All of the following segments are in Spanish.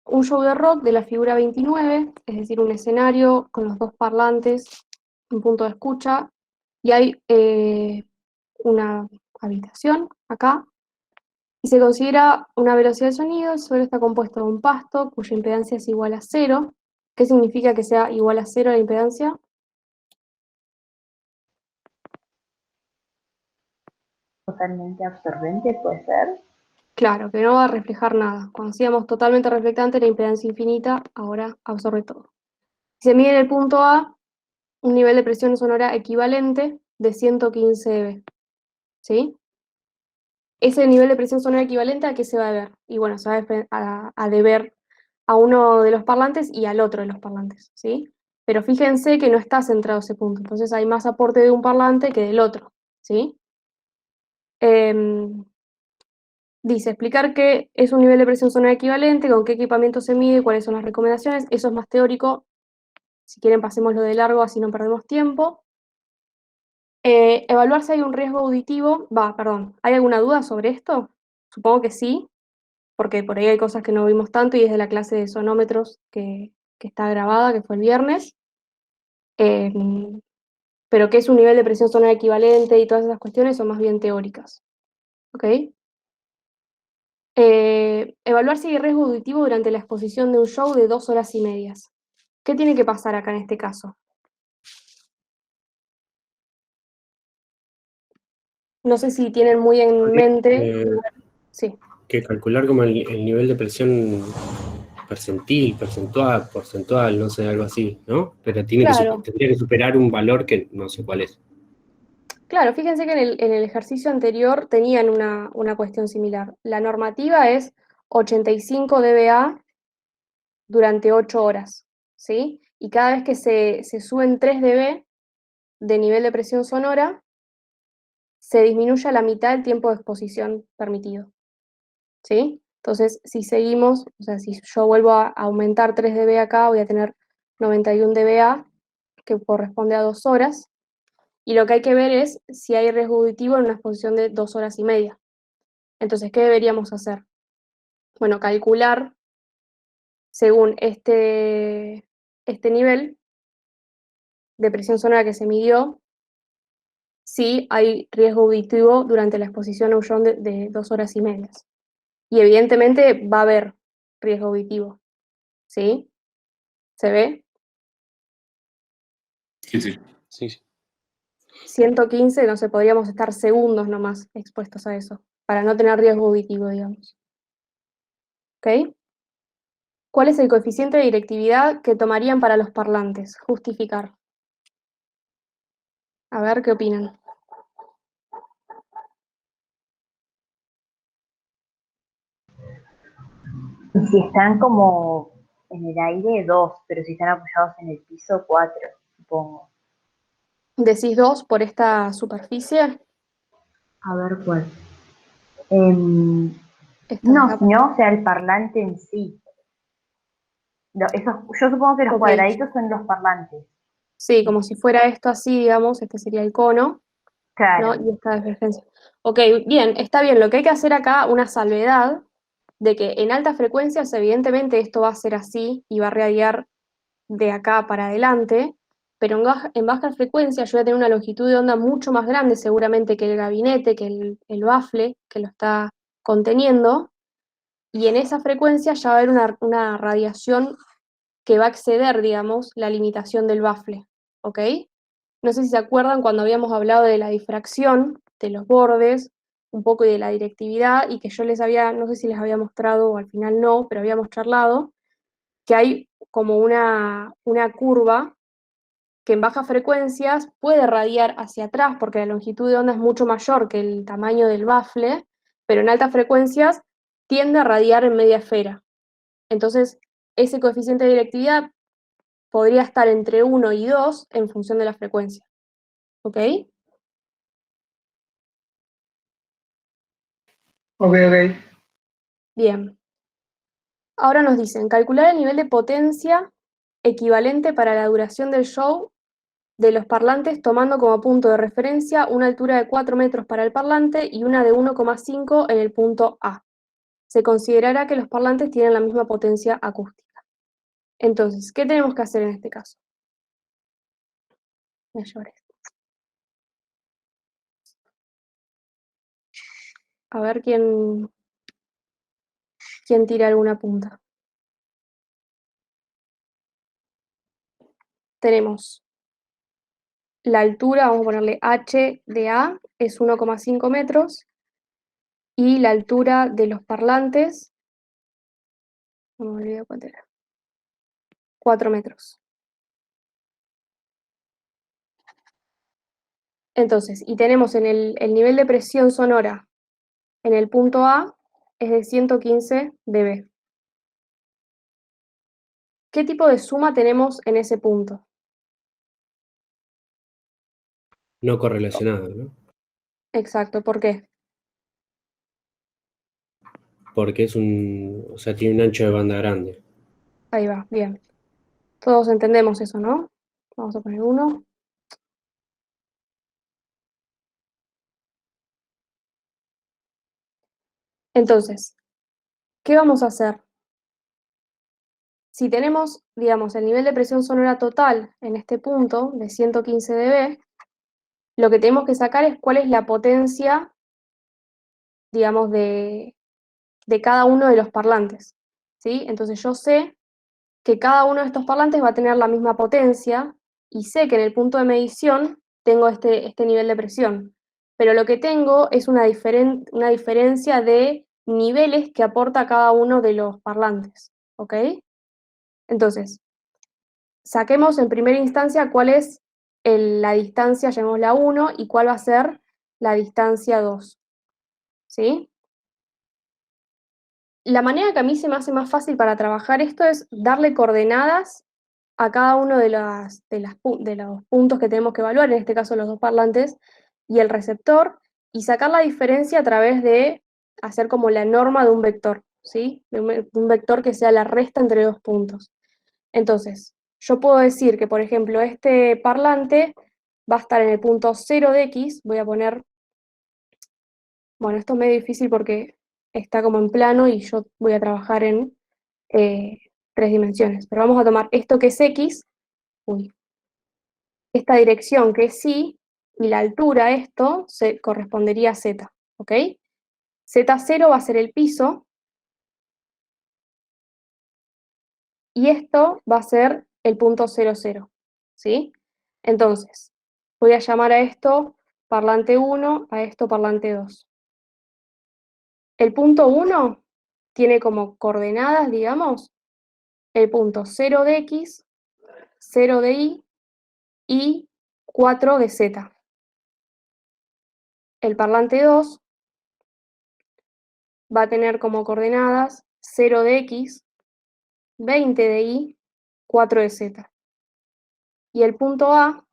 un show de rock de la figura 29, es decir, un escenario con los dos parlantes, un punto de escucha, y hay una habitación acá, y se considera una velocidad de sonido. El suelo está compuesto de un pasto cuya impedancia es igual a cero. ¿Qué significa que sea igual a cero la impedancia? Totalmente absorbente, puede ser. Claro, que no va a reflejar nada. Cuando decíamos totalmente reflectante, la impedancia infinita, ahora absorbe todo. Se mide en el punto A un nivel de presión sonora equivalente de 115 dB, ¿sí? Ese nivel de presión sonora equivalente, ¿a qué se va a deber? Y bueno, se va a deber a uno de los parlantes y al otro de los parlantes, ¿sí? Pero fíjense que no está centrado ese punto, entonces hay más aporte de un parlante que del otro, ¿sí? Em, Dice, explicar qué es un nivel de presión sonora equivalente, con qué equipamiento se mide, cuáles son las recomendaciones. Eso es más teórico. Si quieren, pasémoslo de largo, así no perdemos tiempo. Evaluar si hay un riesgo auditivo. Perdón, ¿hay alguna duda sobre esto? Supongo que sí, porque por ahí hay cosas que no vimos tanto y es de la clase de sonómetros que está grabada, que fue el viernes. Eh, pero qué es un nivel de presión sonora equivalente y todas esas cuestiones son más bien teóricas. ¿Ok? Evaluar si hay riesgo auditivo durante la exposición de un show de 2 horas y media. ¿Qué tiene que pasar acá en este caso? No sé si tienen muy en Habría mente. Sí, que calcular como el nivel de presión porcentual, no sé, algo así, ¿no? Pero claro, tendría que superar un valor que no sé cuál es. claro, fíjense que en el ejercicio anterior tenían una cuestión similar. La normativa es 85 dBA durante 8 horas, ¿sí? Y cada vez que se suben 3 dB de nivel de presión sonora, se disminuye a la mitad el tiempo de exposición permitido, ¿sí? Entonces, si seguimos, o sea, si yo vuelvo a aumentar 3 dB acá, voy a tener 91 dBA, que corresponde a 2 horas, y lo que hay que ver es si hay riesgo auditivo en una exposición de 2 horas y media. Entonces, ¿qué deberíamos hacer? Bueno, calcular según este nivel de presión sonora que se midió, si hay riesgo auditivo durante la exposición a un show de 2 horas y media. Y evidentemente va a haber riesgo auditivo, ¿sí? ¿Se ve? Sí, sí. Sí, sí. 115, no sé, podríamos estar segundos nomás expuestos a eso, para no tener riesgo auditivo, digamos. ¿Ok? ¿Cuál es el coeficiente de directividad que tomarían para los parlantes? Justificar. A ver qué opinan. Y si están como en el aire, 2, pero si están apoyados en el piso, 4, supongo. ¿Decís 2 por esta superficie? A ver cuál. Em, Esta de no, acá. si no, o sea, el parlante en sí. Yo supongo que los Ok, cuadraditos son los parlantes. sí, como si fuera esto así, digamos, este sería el cono, ¿no? Claro. Y esta divergencia. Ok, bien, está bien. Lo que hay que hacer acá, una salvedad de que en altas frecuencias, evidentemente, esto va a ser así y va a radiar de acá para adelante, pero en bajas frecuencias yo voy a tener una longitud de onda mucho más grande seguramente que el gabinete, que el bafle que lo está conteniendo, y en esa frecuencia ya va a haber una radiación que va a exceder, digamos, la limitación del bafle, ¿ok? No sé si se acuerdan cuando habíamos hablado de la difracción de los bordes, un poco y de la directividad, y que yo les había, no sé si les había mostrado o al final no, pero habíamos charlado, que hay como una curva que en bajas frecuencias puede radiar hacia atrás porque la longitud de onda es mucho mayor que el tamaño del bafle, pero en altas frecuencias tiende a radiar en media esfera. Entonces, ese coeficiente de directividad podría estar entre 1 y 2 en función de la frecuencia. ¿Ok? Ok, ok. Bien. Ahora nos dicen, calcular el nivel de potencia equivalente para la duración del show de los parlantes tomando como punto de referencia una altura de 4 metros para el parlante y una de 1,5 en el punto A. se considerará que los parlantes tienen la misma potencia acústica. Entonces, ¿qué tenemos que hacer en este caso? Voy a llevar esto. A ver quién tira alguna punta. Tenemos la altura, vamos a ponerle H de A, es 1,5 metros, y la altura de los parlantes, no me olvido cuánto era, 4 metros. Entonces, y tenemos en el nivel de presión sonora en el punto A es de 115 dB. ¿Qué tipo de suma tenemos en ese punto? No correlacionado, ¿no? Exacto, ¿por qué? Porque o sea, tiene un ancho de banda grande. Ahí va, bien. Todos entendemos eso, ¿no? Vamos a poner 1. Entonces, ¿qué vamos a hacer? Si tenemos, digamos, el nivel de presión sonora total en este punto de 115 dB, lo que tenemos que sacar es cuál es la potencia, digamos, de cada uno de los parlantes, ¿sí? Entonces yo sé que cada uno de estos parlantes va a tener la misma potencia y sé que en el punto de medición tengo este nivel de presión, pero lo que tengo es una diferencia de niveles que aporta cada uno de los parlantes, ¿ok? Entonces, saquemos en primera instancia cuál es la distancia, llamémosla 1, y cuál va a ser la distancia 2, ¿sí? La manera que a mí se me hace más fácil para trabajar esto es darle coordenadas a cada uno de los puntos que tenemos que evaluar, en este caso los dos parlantes y el receptor, y sacar la diferencia a través de hacer como la norma de un vector, ¿sí? De un vector que sea la resta entre dos puntos. Entonces, yo puedo decir que, por ejemplo, este parlante va a estar en el punto 0 de X, voy a poner, bueno, esto es medio difícil porque está como en plano y yo voy a trabajar en 3 dimensiones, pero vamos a tomar esto que es X, esta dirección que es Y, y la altura, esto, se correspondería a Z, ¿ok? Z0 va a ser el piso, y esto va a ser el punto 0, 0, ¿sí? Entonces, voy a llamar a esto parlante 1, a esto parlante 2. El punto 1 tiene como coordenadas, digamos, el punto 0 de X, 0 de y 4 de Z. El parlante 2 va a tener como coordenadas 0 de X, 20 de Y, 4 de Z. Y el punto A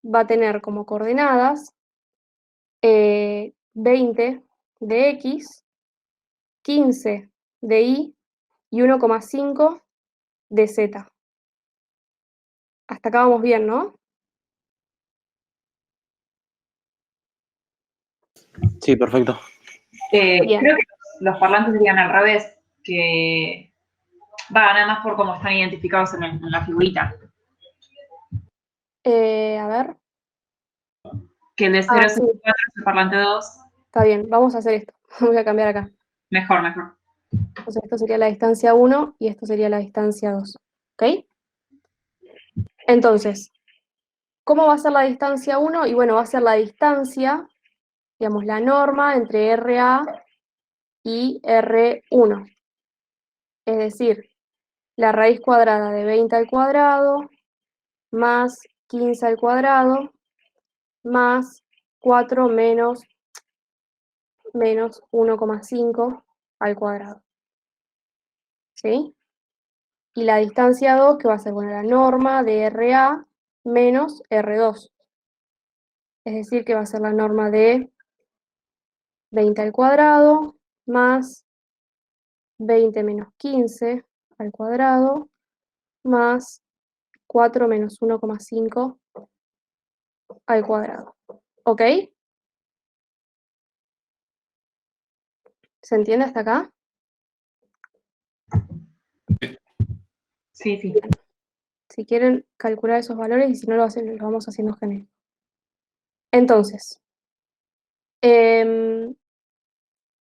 va a tener como coordenadas 20 de X, 15 de y 1,5 de Z. Hasta acá vamos bien, ¿no? Sí, perfecto. Bien. Creo que los parlantes serían al revés, que va nada más por cómo están identificados en la figurita. A ver. Que el de Ah, 0 sí, 4 es el parlante 2. está bien. Vamos a hacer esto. Voy a cambiar acá. Mejor, mejor. Entonces esto sería la distancia 1 y esto sería la distancia 2. ¿Ok? Entonces, ¿cómo va a ser la distancia 1? Y bueno, va a ser la distancia, digamos, la norma entre RA y R1. Es decir, la raíz cuadrada de 20 al cuadrado más 15 al cuadrado más 4 menos 1,5 al cuadrado. ¿Sí? Y la distancia 2, que va a ser, bueno, la norma de RA menos R2. Es decir, que va a ser la norma de 20 al cuadrado más 20 menos 15 al cuadrado más 4 menos 1,5 al cuadrado. ¿Ok? ¿Se entiende hasta acá? Sí, sí. Si quieren calcular esos valores y si no lo hacen, lo vamos haciendo genérico. Entonces,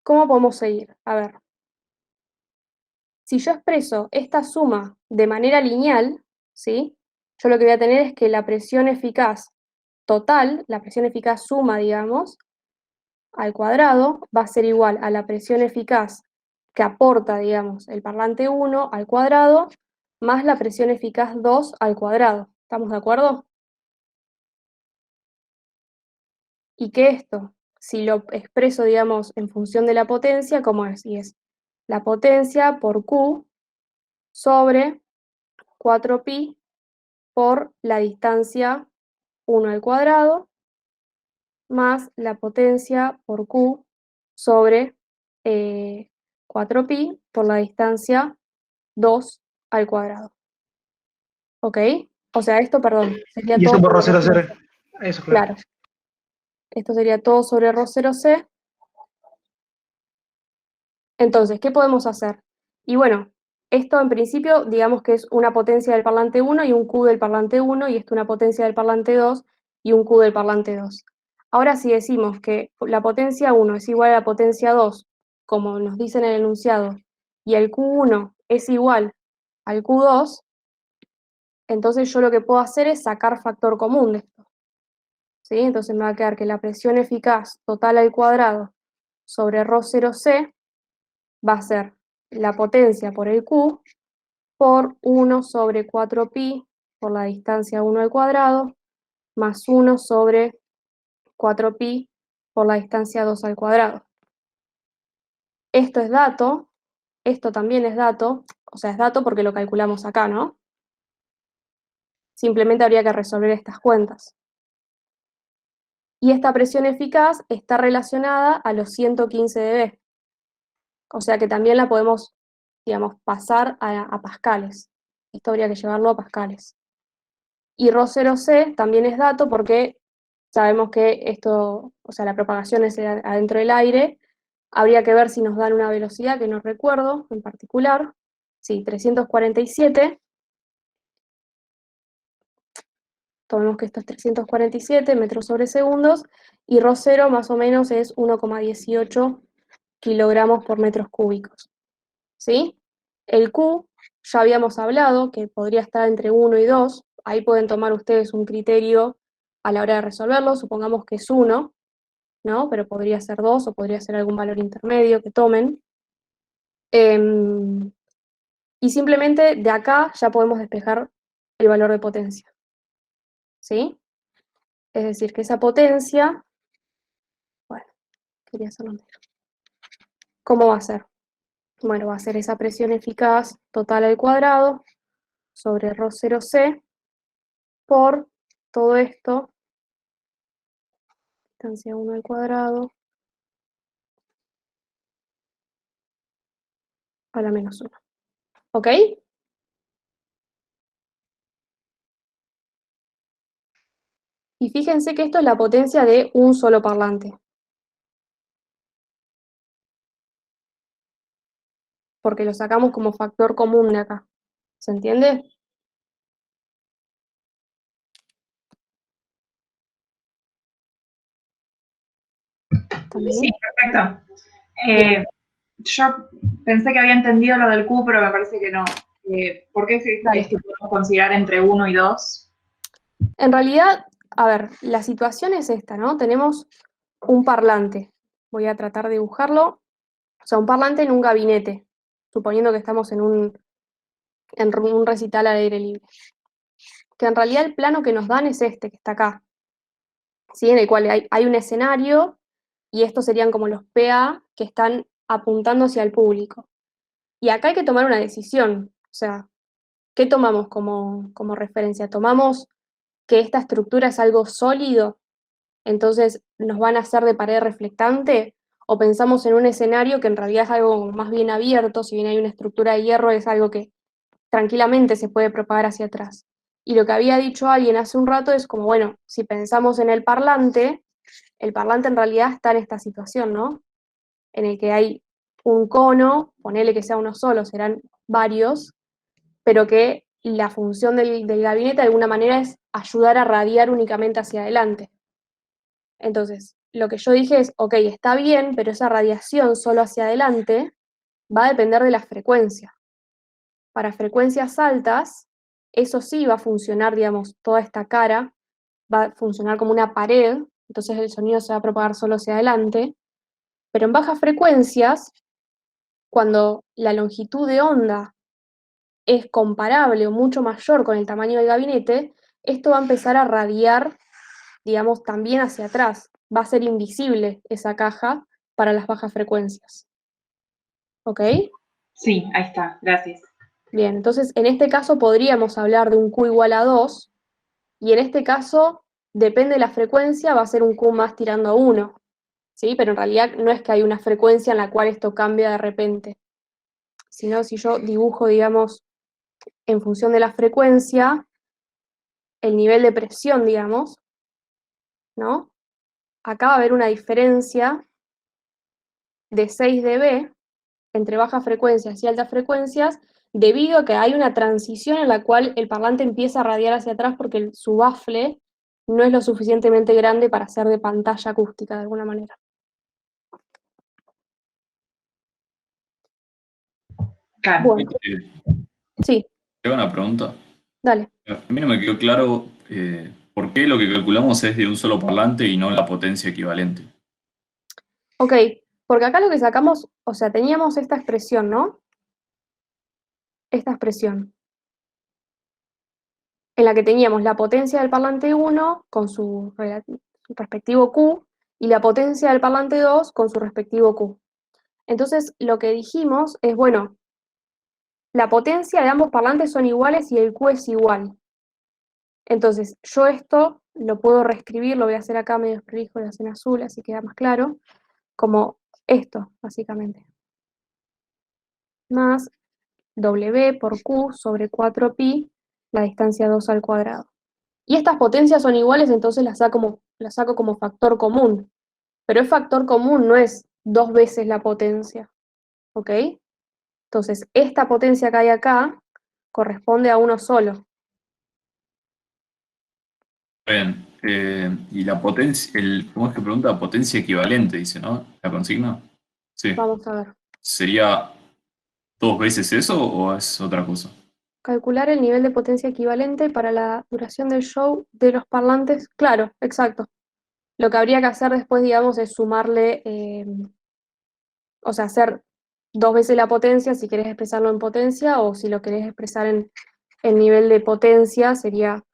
¿cómo podemos seguir? A ver, si yo expreso esta suma de manera lineal, ¿sí? Yo lo que voy a tener es que la presión eficaz total, la presión eficaz suma, digamos, al cuadrado, va a ser igual a la presión eficaz que aporta, digamos, el parlante 1 al cuadrado, más la presión eficaz 2 al cuadrado. ¿Estamos de acuerdo? Y que esto, si lo expreso, digamos, en función de la potencia, ¿cómo es? Y es la potencia por Q sobre 4pi por la distancia 1 al cuadrado, más la potencia por Q sobre 4pi por la distancia 2 al cuadrado. ¿Ok? O sea, esto, perdón, sería Y todo eso por sobre Rho 0, ρ0c. 0. Eso, claro. Claro. Esto sería todo sobre ρ0c. Entonces, ¿qué podemos hacer? Y bueno, esto en principio, digamos que es una potencia del parlante 1 y un Q del parlante 1, y esto una potencia del parlante 2 y un Q del parlante 2. Ahora, si decimos que la potencia 1 es igual a la potencia 2, como nos dice en el enunciado, y el Q1 es igual al Q2, entonces yo lo que puedo hacer es sacar factor común de esto. ¿Sí? Entonces me va a quedar que la presión eficaz total al cuadrado sobre ρ0c va a ser la potencia por el Q por 1 sobre 4pi por la distancia 1 al cuadrado, más 1 sobre 4pi por la distancia 2 al cuadrado. Esto es dato, esto también es dato, o sea, es dato porque lo calculamos acá, ¿no? Simplemente habría que resolver estas cuentas. Y esta presión eficaz está relacionada a los 115 dB. O sea que también la podemos, digamos, pasar a pascales. Esto habría que llevarlo a pascales. Y ρ0c también es dato porque sabemos que esto, o sea, la propagación es adentro del aire. Habría que ver si nos dan una velocidad que no recuerdo en particular. Sí, 347. Tomemos que esto es 347 metros sobre segundos. Y ρ0 más o menos es 1,18 kilogramos por metros cúbicos. ¿Sí? El Q, ya habíamos hablado que podría estar entre 1 y 2, ahí pueden tomar ustedes un criterio a la hora de resolverlo, supongamos que es 1, ¿no? Pero podría ser 2 o podría ser algún valor intermedio que tomen. Y simplemente de acá ya podemos despejar el valor de potencia. ¿Sí? Es decir, que esa potencia, bueno, quería hacerlo negro. ¿Cómo va a ser? Bueno, va a ser esa presión eficaz total al cuadrado sobre ρ0c por todo esto, distancia 1 al cuadrado, a la menos 1. ¿Ok? Y fíjense que esto es la potencia de un solo parlante. Porque lo sacamos como factor común de acá. ¿Se entiende? ¿También? Sí, perfecto. Bien. Yo pensé que había entendido lo del Q, pero me parece que no. ¿Por qué es Dale. que podemos considerar entre 1 y 2? En realidad, a ver, la situación es esta, ¿no? Tenemos un parlante. Voy a tratar de dibujarlo. O sea, un parlante en un gabinete, suponiendo que estamos en un recital al aire libre. Que en realidad el plano que nos dan es este, que está acá. ¿Sí? En el cual hay un escenario y estos serían como los PA que están apuntando hacia el público. Y acá hay que tomar una decisión. O sea, ¿qué tomamos como referencia? ¿Tomamos que esta estructura es algo sólido, entonces nos van a hacer de pared reflectante? ¿O pensamos en un escenario que en realidad es algo más bien abierto, si bien hay una estructura de hierro, es algo que tranquilamente se puede propagar hacia atrás? Y lo que había dicho alguien hace un rato es como, bueno, si pensamos en el parlante en realidad está en esta situación, ¿no? En el que hay un cono, ponele que sea uno solo, serán varios, pero que la función del gabinete de alguna manera es ayudar a radiar únicamente hacia adelante. Entonces, lo que yo dije es, ok, está bien, pero esa radiación solo hacia adelante va a depender de la frecuencia. Para frecuencias altas, eso sí va a funcionar, digamos, toda esta cara va a funcionar como una pared, entonces el sonido se va a propagar solo hacia adelante, pero en bajas frecuencias, cuando la longitud de onda es comparable o mucho mayor con el tamaño del gabinete, esto va a empezar a radiar, digamos, también hacia atrás. Va a ser invisible esa caja para las bajas frecuencias. ¿Ok? Sí, ahí está, gracias. Bien, entonces en este caso podríamos hablar de un Q igual a 2, y en este caso, depende de la frecuencia, va a ser un Q más tirando a 1, ¿sí? Pero en realidad no es que hay una frecuencia en la cual esto cambia de repente, sino si yo dibujo, digamos, en función de la frecuencia, el nivel de presión, digamos, ¿no? Acá va a haber una diferencia de 6 dB entre bajas frecuencias y altas frecuencias, debido a que hay una transición en la cual el parlante empieza a radiar hacia atrás porque su bafle no es lo suficientemente grande para ser de pantalla acústica de alguna manera. Claro. Bueno, sí, Tengo una pregunta. dale. A mí no me quedó claro por qué lo que calculamos es de un solo parlante y no la potencia equivalente. Ok, porque acá lo que sacamos, o sea, teníamos esta expresión, ¿no? Esta expresión, en la que teníamos la potencia del parlante 1 con su respectivo Q y la potencia del parlante 2 con su respectivo Q. Entonces, lo que dijimos es, bueno, la potencia de ambos parlantes son iguales y el Q es igual. Entonces, yo esto lo puedo reescribir, lo voy a hacer acá medio prolijo, lo voy a hacer en azul, así queda más claro, como esto, básicamente. Más W por Q sobre 4pi, la distancia 2 al cuadrado. Y estas potencias son iguales, entonces las saco como factor común. Pero el factor común no es 2 veces la potencia, ¿ok? Entonces, esta potencia que hay acá corresponde a uno solo. Bien, y la potencia, ¿cómo es que pregunta? Potencia equivalente, dice, ¿no? ¿La consigna? Sí. Vamos a ver. ¿Sería 2 veces eso o es otra cosa? Calcular el nivel de potencia equivalente para la duración del show de los parlantes. Claro, exacto. Lo que habría que hacer después, digamos, es sumarle, o sea, hacer 2 veces la potencia si querés expresarlo en potencia, o si lo querés expresar en nivel de potencia, sería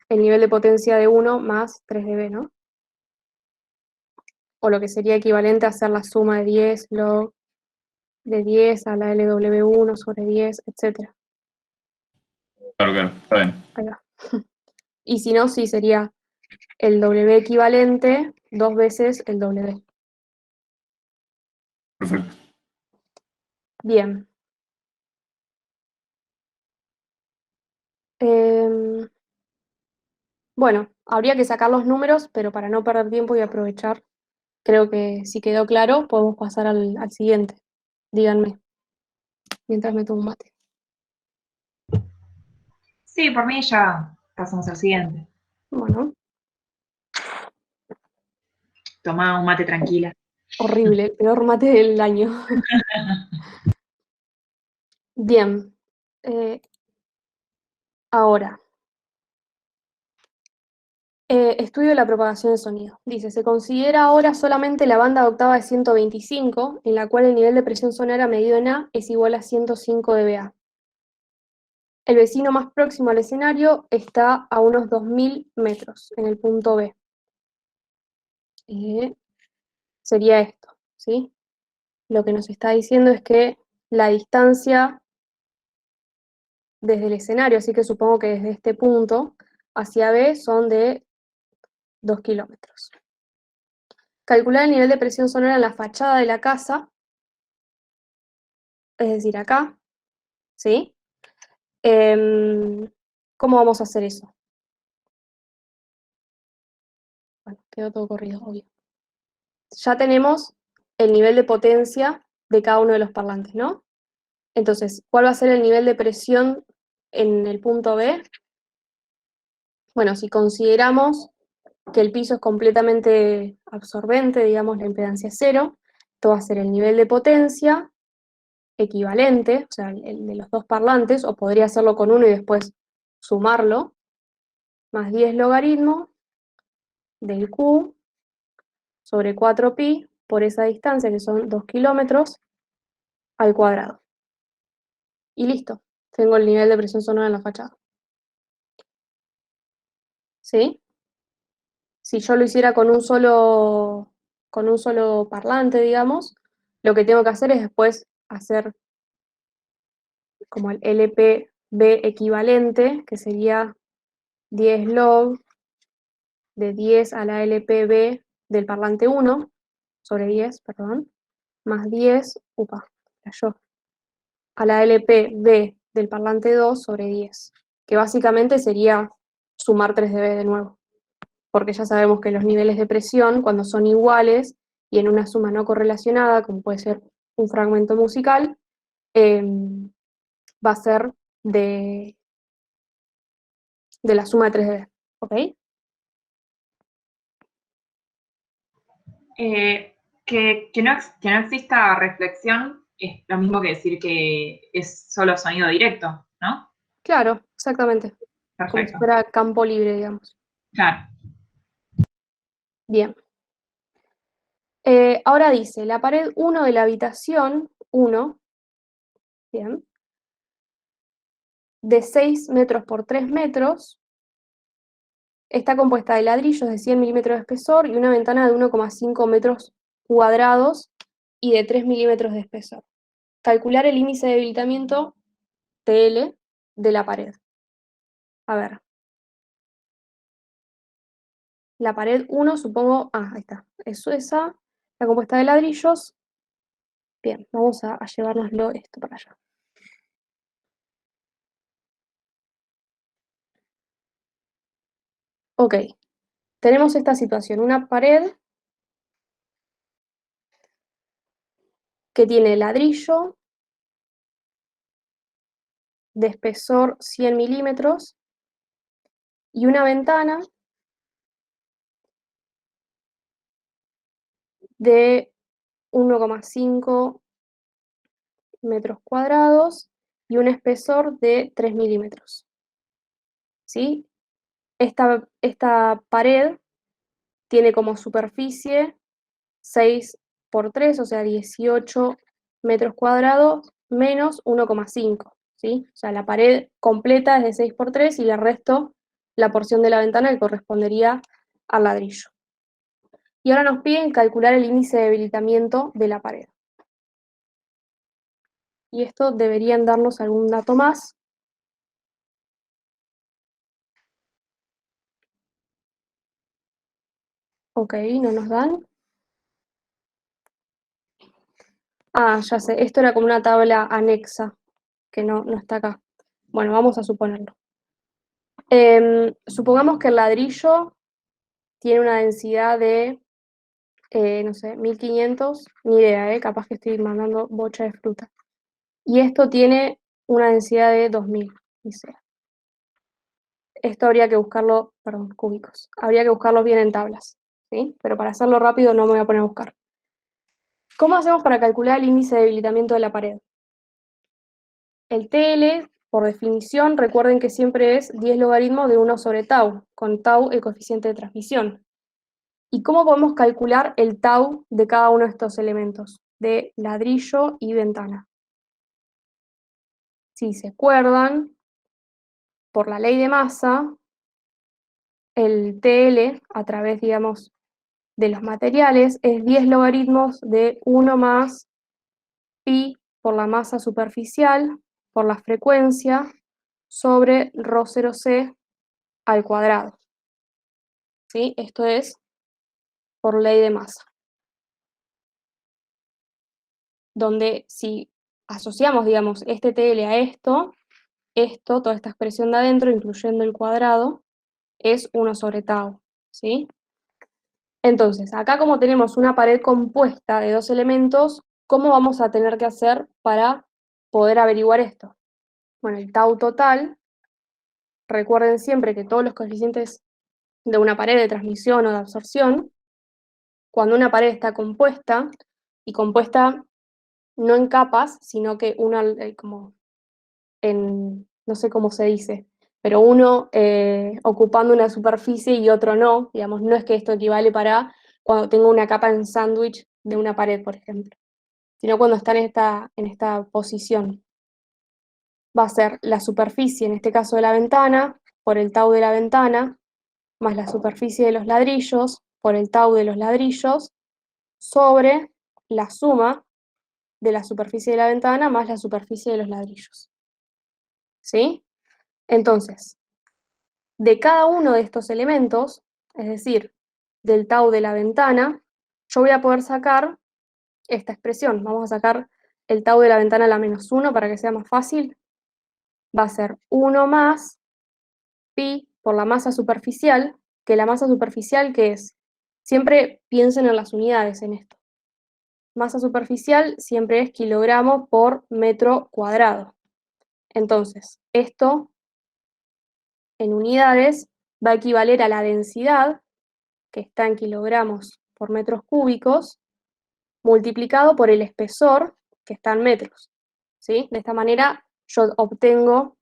el nivel de potencia de 1 más 3 dB, ¿no? O lo que sería equivalente a hacer la suma de 10 log de 10 a la LW1 sobre 10, etc. Claro, está bien. Ahí va. Y si no, sí sería el W equivalente 2 veces el W. Perfecto. Bien. Bueno, habría que sacar los números, pero para no perder tiempo y aprovechar, creo que si quedó claro, podemos pasar al siguiente. Díganme, mientras me tomo un mate. Sí, por mí ya pasamos al siguiente. Bueno, Tomá un mate tranquila. horrible, el peor mate del año. Bien. Ahora, estudio de la propagación de sonido. Dice, se considera ahora solamente la banda de octava de 125, en la cual el nivel de presión sonora medido en A es igual a 105 dBA. El vecino más próximo al escenario está a unos 2000 metros, en el punto B. Sería esto, ¿sí? Lo que nos está diciendo es que la distancia desde el escenario, así que supongo que desde este punto hacia B son de 2 kilómetros. Calcular el nivel de presión sonora en la fachada de la casa, es decir, acá, ¿sí? ¿Cómo vamos a hacer eso? Bueno, quedó todo corrido, obvio. Ya tenemos el nivel de potencia de cada uno de los parlantes, ¿no? Entonces, ¿cuál va a ser el nivel de presión en el punto B, bueno, si consideramos que el piso es completamente absorbente, digamos, la impedancia es 0, esto va a ser el nivel de potencia equivalente, o sea, el de los dos parlantes, o podría hacerlo con uno y después sumarlo, más 10 logaritmo del Q sobre 4pi por esa distancia, que son 2 kilómetros, al cuadrado. Y listo, tengo el nivel de presión sonora en la fachada. ¿Sí? Si yo lo hiciera con un solo parlante, digamos, lo que tengo que hacer es después hacer como el LPB equivalente, que sería 10 log de 10 a la LPB del parlante 1, sobre 10, perdón, más 10, a la LPB del parlante 2 sobre 10, que básicamente sería sumar 3 dB de nuevo, porque ya sabemos que los niveles de presión, cuando son iguales y en una suma no correlacionada, como puede ser un fragmento musical, va a ser de la suma de 3 dB, ¿ok? Que no exista reflexión es lo mismo que decir que es solo sonido directo, ¿no? Claro, exactamente. Como si Perfecto. fuera campo libre, digamos. Claro. Bien. Ahora dice, la pared 1 de la habitación 1, bien, de 6 metros por 3 metros, está compuesta de ladrillos de 100 milímetros de espesor y una ventana de 1,5 metros cuadrados y de 3 milímetros de espesor. Calcular el índice de debilitamiento TL de la pared. A ver. La pared 1, supongo, ahí está, es esa, está compuesta de ladrillos. Bien, vamos a llevárnoslo esto para allá. Ok, tenemos esta situación, una pared que tiene ladrillo de espesor 100 milímetros y una ventana de 1,5 metros cuadrados y un espesor de 3 milímetros. ¿Sí? Esta pared tiene como superficie 6 por 3, o sea, 18 metros cuadrados menos 1,5, ¿sí? O sea, la pared completa es de 6 por 3 y el resto, la porción de la ventana que correspondería al ladrillo. Y ahora nos piden calcular el índice de debilitamiento de la pared. Y esto deberían darnos algún dato más. Ok, no nos dan. Ah, ya sé, esto era como una tabla anexa, que no está acá. Bueno, vamos a suponerlo. Supongamos que el ladrillo tiene una densidad de, no sé, 1500, ni idea, capaz que estoy mandando bocha de fruta. Y esto tiene una densidad de 2000, dice. Esto habría que buscarlo, perdón, cúbicos. Habría que buscarlos bien en tablas, ¿sí? Pero para hacerlo rápido no me voy a poner a buscar. ¿Cómo hacemos para calcular el índice de debilitamiento de la pared? El TL, por definición, recuerden que siempre es 10 logaritmos de 1 sobre tau, con tau el coeficiente de transmisión. ¿Y cómo podemos calcular el tau de cada uno de estos elementos? De ladrillo y ventana. Si se acuerdan, por la ley de masa, el TL, a través, digamos, de los materiales, es 10 logaritmos de 1 más pi por la masa superficial, por la frecuencia, sobre ρ0c al cuadrado. ¿Sí? Esto es por ley de masa. Donde si asociamos, digamos, este TL a esto, toda esta expresión de adentro, incluyendo el cuadrado, es 1 sobre tau, ¿sí? Entonces, acá como tenemos una pared compuesta de dos elementos, ¿cómo vamos a tener que hacer para poder averiguar esto? Bueno, el tau total recuerden siempre que todos los coeficientes de una pared de transmisión o de absorción, cuando una pared está compuesta, y compuesta no en capas, sino que uno como no sé cómo se dice, pero uno ocupando una superficie y otro no, digamos, no es que esto equivale para cuando tengo una capa en sándwich de una pared, por ejemplo, sino cuando está en esta posición. Va a ser la superficie, en este caso de la ventana, por el tau de la ventana, más la superficie de los ladrillos, por el tau de los ladrillos, sobre la suma de la superficie de la ventana más la superficie de los ladrillos. ¿Sí? Entonces, de cada uno de estos elementos, es decir, del tau de la ventana, yo voy a poder sacar esta expresión. Vamos a sacar el tau de la ventana a la menos 1 para que sea más fácil. Va a ser 1 más pi por la masa superficial, que la masa superficial, ¿qué es? Siempre piensen en las unidades en esto. Masa superficial siempre es kilogramo por metro cuadrado. Entonces, esto en unidades va a equivaler a la densidad, que está en kilogramos por metros cúbicos, multiplicado por el espesor, que está en metros. ¿Sí? De esta manera yo obtengo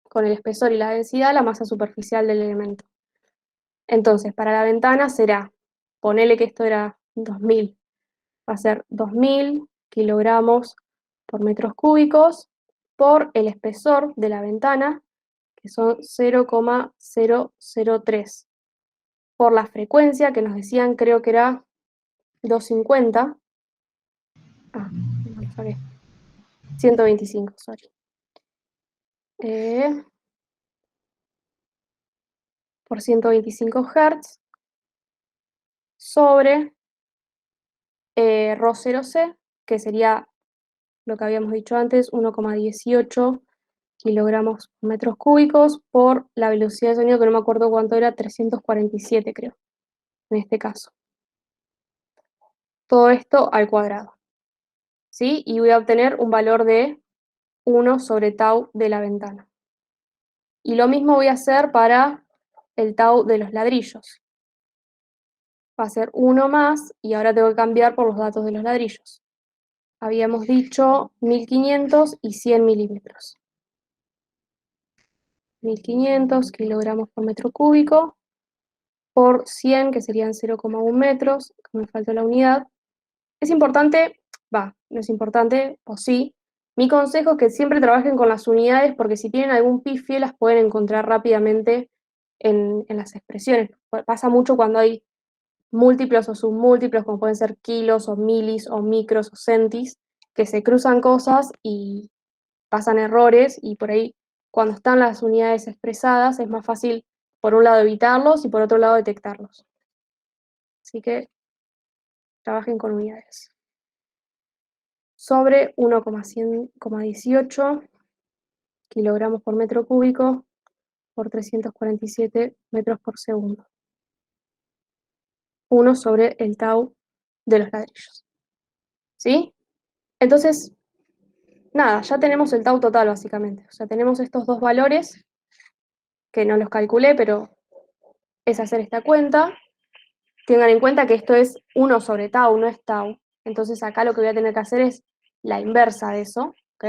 con el espesor y la densidad la masa superficial del elemento. Entonces, para la ventana será, ponele que esto era 2000, va a ser 2000 kilogramos por metros cúbicos por el espesor de la ventana, que son 0,003, por la frecuencia que nos decían, creo que era 250, no lo saqué, 125, sorry. Por 125 Hz sobre ρ0c, que sería lo que habíamos dicho antes, 1,18 kilogramos por metros cúbicos por la velocidad de sonido, que no me acuerdo cuánto era, 347 creo, en este caso. Todo esto al cuadrado. ¿Sí? Y voy a obtener un valor de 1 sobre tau de la ventana. Y lo mismo voy a hacer para el tau de los ladrillos. Va a ser 1 más, y ahora tengo que cambiar por los datos de los ladrillos. Habíamos dicho 1500 y 100 milímetros. 1500 kilogramos por metro cúbico por 100, que serían 0,1 metros, que me falta la unidad. Es importante, no es importante, o sí, mi consejo es que siempre trabajen con las unidades, porque si tienen algún pifie las pueden encontrar rápidamente en las expresiones. Pasa mucho cuando hay múltiplos o submúltiplos, como pueden ser kilos o milis o micros o centis, que se cruzan cosas y pasan errores, y por ahí cuando están las unidades expresadas es más fácil por un lado evitarlos y por otro lado detectarlos. Así que trabajen con unidades. Sobre 1,18 kilogramos por metro cúbico por 347 metros por segundo. 1 sobre el tau de los ladrillos. ¿Sí? Entonces, nada, ya tenemos el tau total básicamente. O sea, tenemos estos dos valores, que no los calculé, pero es hacer esta cuenta. Tengan en cuenta que esto es 1 sobre tau, no es tau. Entonces acá lo que voy a tener que hacer es la inversa de eso, ¿ok?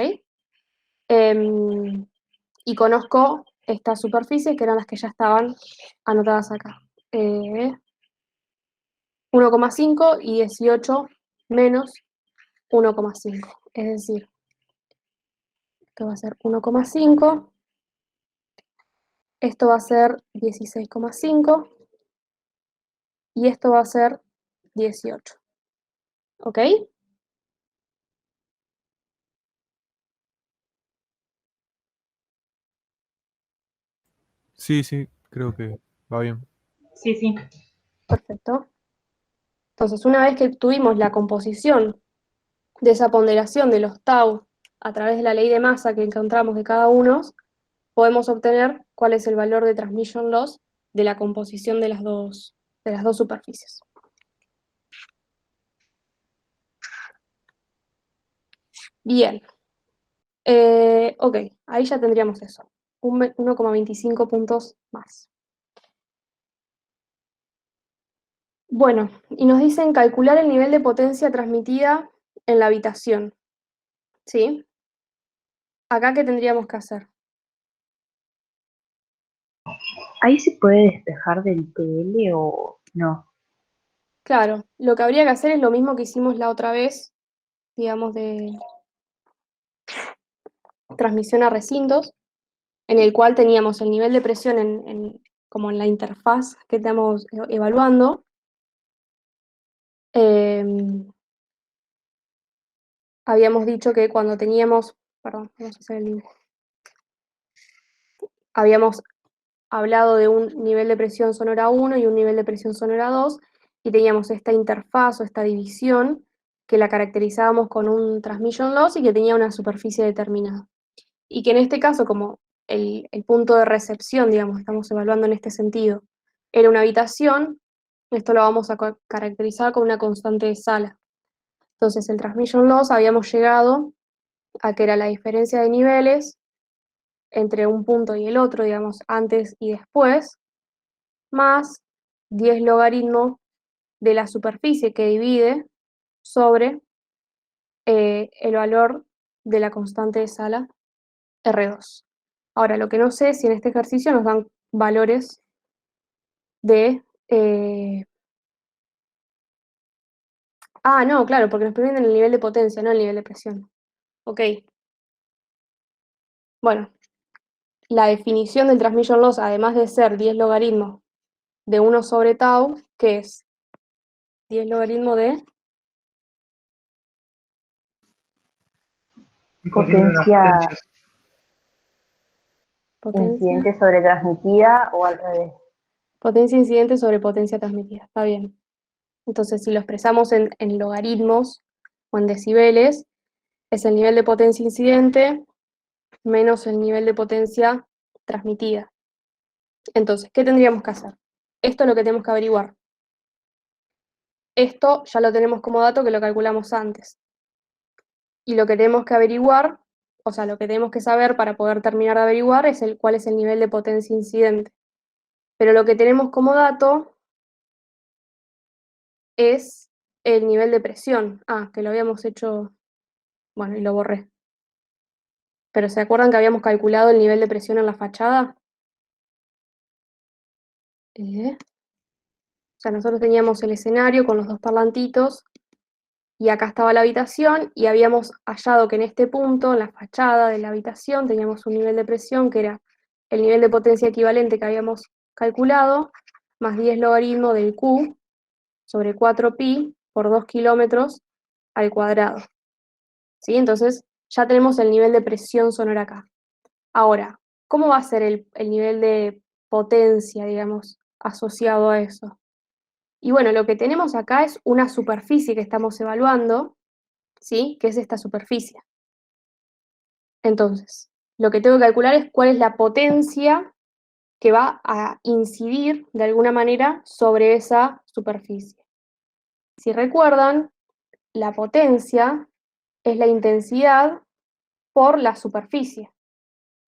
Y conozco estas superficies, que eran las que ya estaban anotadas acá. 1,5 y 18 menos 1,5. Es decir, esto va a ser 1,5, esto va a ser 16,5 y esto va a ser 18. ¿Ok? Sí, sí, creo que va bien. Sí, sí. Perfecto. Entonces, una vez que tuvimos la composición de esa ponderación de los tau a través de la ley de masa que encontramos de cada uno, podemos obtener cuál es el valor de transmission loss de la composición de las dos superficies. Bien. Ok, ahí ya tendríamos eso. 1,25 puntos más. Bueno, y nos dicen calcular el nivel de potencia transmitida en la habitación. ¿Sí? Acá, ¿qué tendríamos que hacer? ¿Ahí se puede despejar del TL o no? Claro, lo que habría que hacer es lo mismo que hicimos la otra vez, digamos, de transmisión a recintos, en el cual teníamos el nivel de presión como en la interfaz que estamos evaluando. Habíamos dicho que cuando teníamos, perdón, vamos a hacer el dibujo. Habíamos hablado de un nivel de presión sonora 1 y un nivel de presión sonora 2, y teníamos esta interfaz o esta división que la caracterizábamos con un transmission loss y que tenía una superficie determinada. Y que en este caso, como el punto de recepción, digamos, estamos evaluando en este sentido, era una habitación, esto lo vamos a caracterizar con una constante de Sala. Entonces, el transmission loss habíamos llegado a que era la diferencia de niveles entre un punto y el otro, digamos, antes y después, más 10 logaritmos de la superficie que divide sobre el valor de la constante de Sala R2. Ahora, lo que no sé es si en este ejercicio nos dan valores de... no, claro, porque nos previenen el nivel de potencia, no el nivel de presión. Ok. Bueno, la definición del transmission loss, además de ser 10 logaritmos de 1 sobre tau, ¿qué es? 10 logaritmos de... Potencia Potencia. incidente sobre transmitida o al revés. Potencia incidente sobre potencia transmitida. Está bien. Entonces, si lo expresamos en logaritmos o en decibeles, es el nivel de potencia incidente menos el nivel de potencia transmitida. Entonces, ¿qué tendríamos que hacer? Esto es lo que tenemos que averiguar. Esto ya lo tenemos como dato que lo calculamos antes. Y lo que tenemos que averiguar, o sea, lo que tenemos que saber para poder terminar de averiguar es cuál es el nivel de potencia incidente. Pero lo que tenemos como dato es el nivel de presión. Que lo habíamos hecho, bueno, y lo borré. Pero ¿se acuerdan que habíamos calculado el nivel de presión en la fachada? O sea, nosotros teníamos el escenario con los dos parlantitos y acá estaba la habitación y habíamos hallado que en este punto, en la fachada de la habitación, teníamos un nivel de presión que era el nivel de potencia equivalente que habíamos calculado, más 10 logaritmo del Q sobre 4pi por 2 kilómetros al cuadrado. ¿Sí? Entonces ya tenemos el nivel de presión sonora acá. Ahora, ¿cómo va a ser el nivel de potencia, digamos, asociado a eso? Y bueno, lo que tenemos acá es una superficie que estamos evaluando, ¿sí? Que es esta superficie. Entonces, lo que tengo que calcular es cuál es la potencia que va a incidir de alguna manera sobre esa superficie. Si recuerdan, la potencia es la intensidad por la superficie,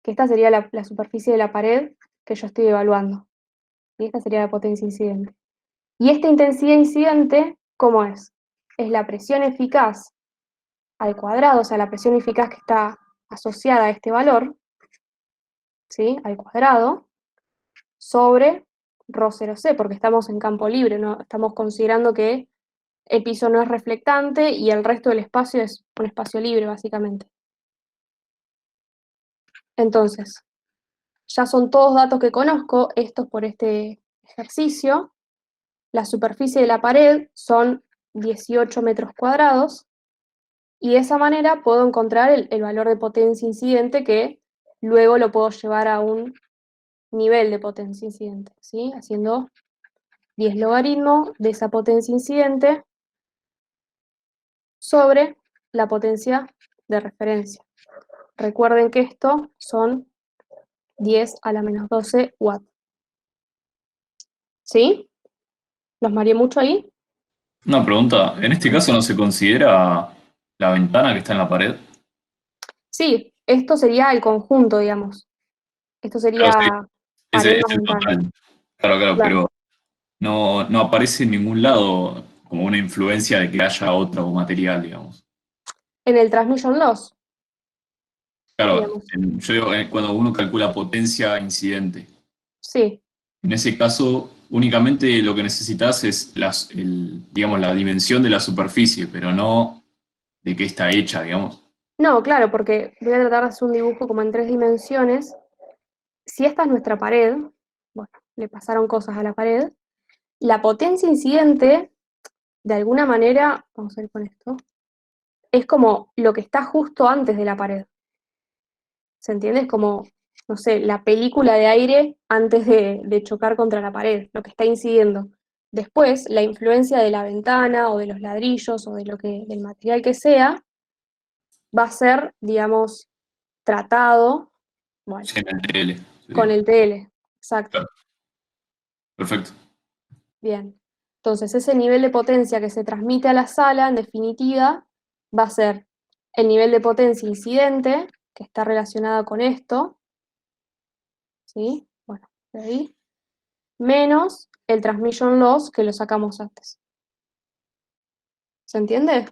que esta sería la superficie de la pared que yo estoy evaluando. Y esta sería la potencia incidente. Y esta intensidad incidente, ¿cómo es? Es la presión eficaz al cuadrado, o sea, la presión eficaz que está asociada a este valor, ¿sí? Al cuadrado, sobre ρ0c, porque estamos en campo libre, ¿no? Estamos considerando que el piso no es reflectante y el resto del espacio es un espacio libre, básicamente. Entonces, ya son todos datos que conozco, estos por este ejercicio. La superficie de la pared son 18 metros cuadrados, y de esa manera puedo encontrar el valor de potencia incidente que luego lo puedo llevar a un nivel de potencia incidente, ¿sí? Haciendo 10 logaritmos de esa potencia incidente sobre la potencia de referencia. Recuerden que esto son 10 a la menos 12 watts. ¿Sí? ¿Los mareé mucho ahí? Una pregunta, ¿en este caso no se considera la ventana que está en la pared? Sí, esto sería el conjunto, digamos. Esto Claro, sí, sería ese pared es más el ventana. total. Claro, claro, Claro. pero no aparece en ningún lado como una influencia de que haya otro material, digamos. En el transmission loss, Claro, digamos. yo digo, cuando uno calcula potencia incidente, Sí. en ese caso únicamente lo que necesitas es digamos, la dimensión de la superficie, pero no de qué está hecha, digamos. No, claro, porque voy a tratar de hacer un dibujo como en 3 dimensiones. Si esta es nuestra pared, bueno, le pasaron cosas a la pared, la potencia incidente, de alguna manera, vamos a ir con esto, es como lo que está justo antes de la pared. ¿Se entiende? Es como, no sé, la película de aire antes de chocar contra la pared, lo que está incidiendo. Después, la influencia de la ventana o de los ladrillos o del material que sea, va a ser, digamos, tratado, bueno, Sí, en el TL, con sería. el TL. Exacto. Claro, perfecto. Bien. Entonces, ese nivel de potencia que se transmite a la sala, en definitiva, va a ser el nivel de potencia incidente, que está relacionado con esto, ¿sí? Bueno, de ahí, menos el transmission loss que lo sacamos antes. ¿Se entiende?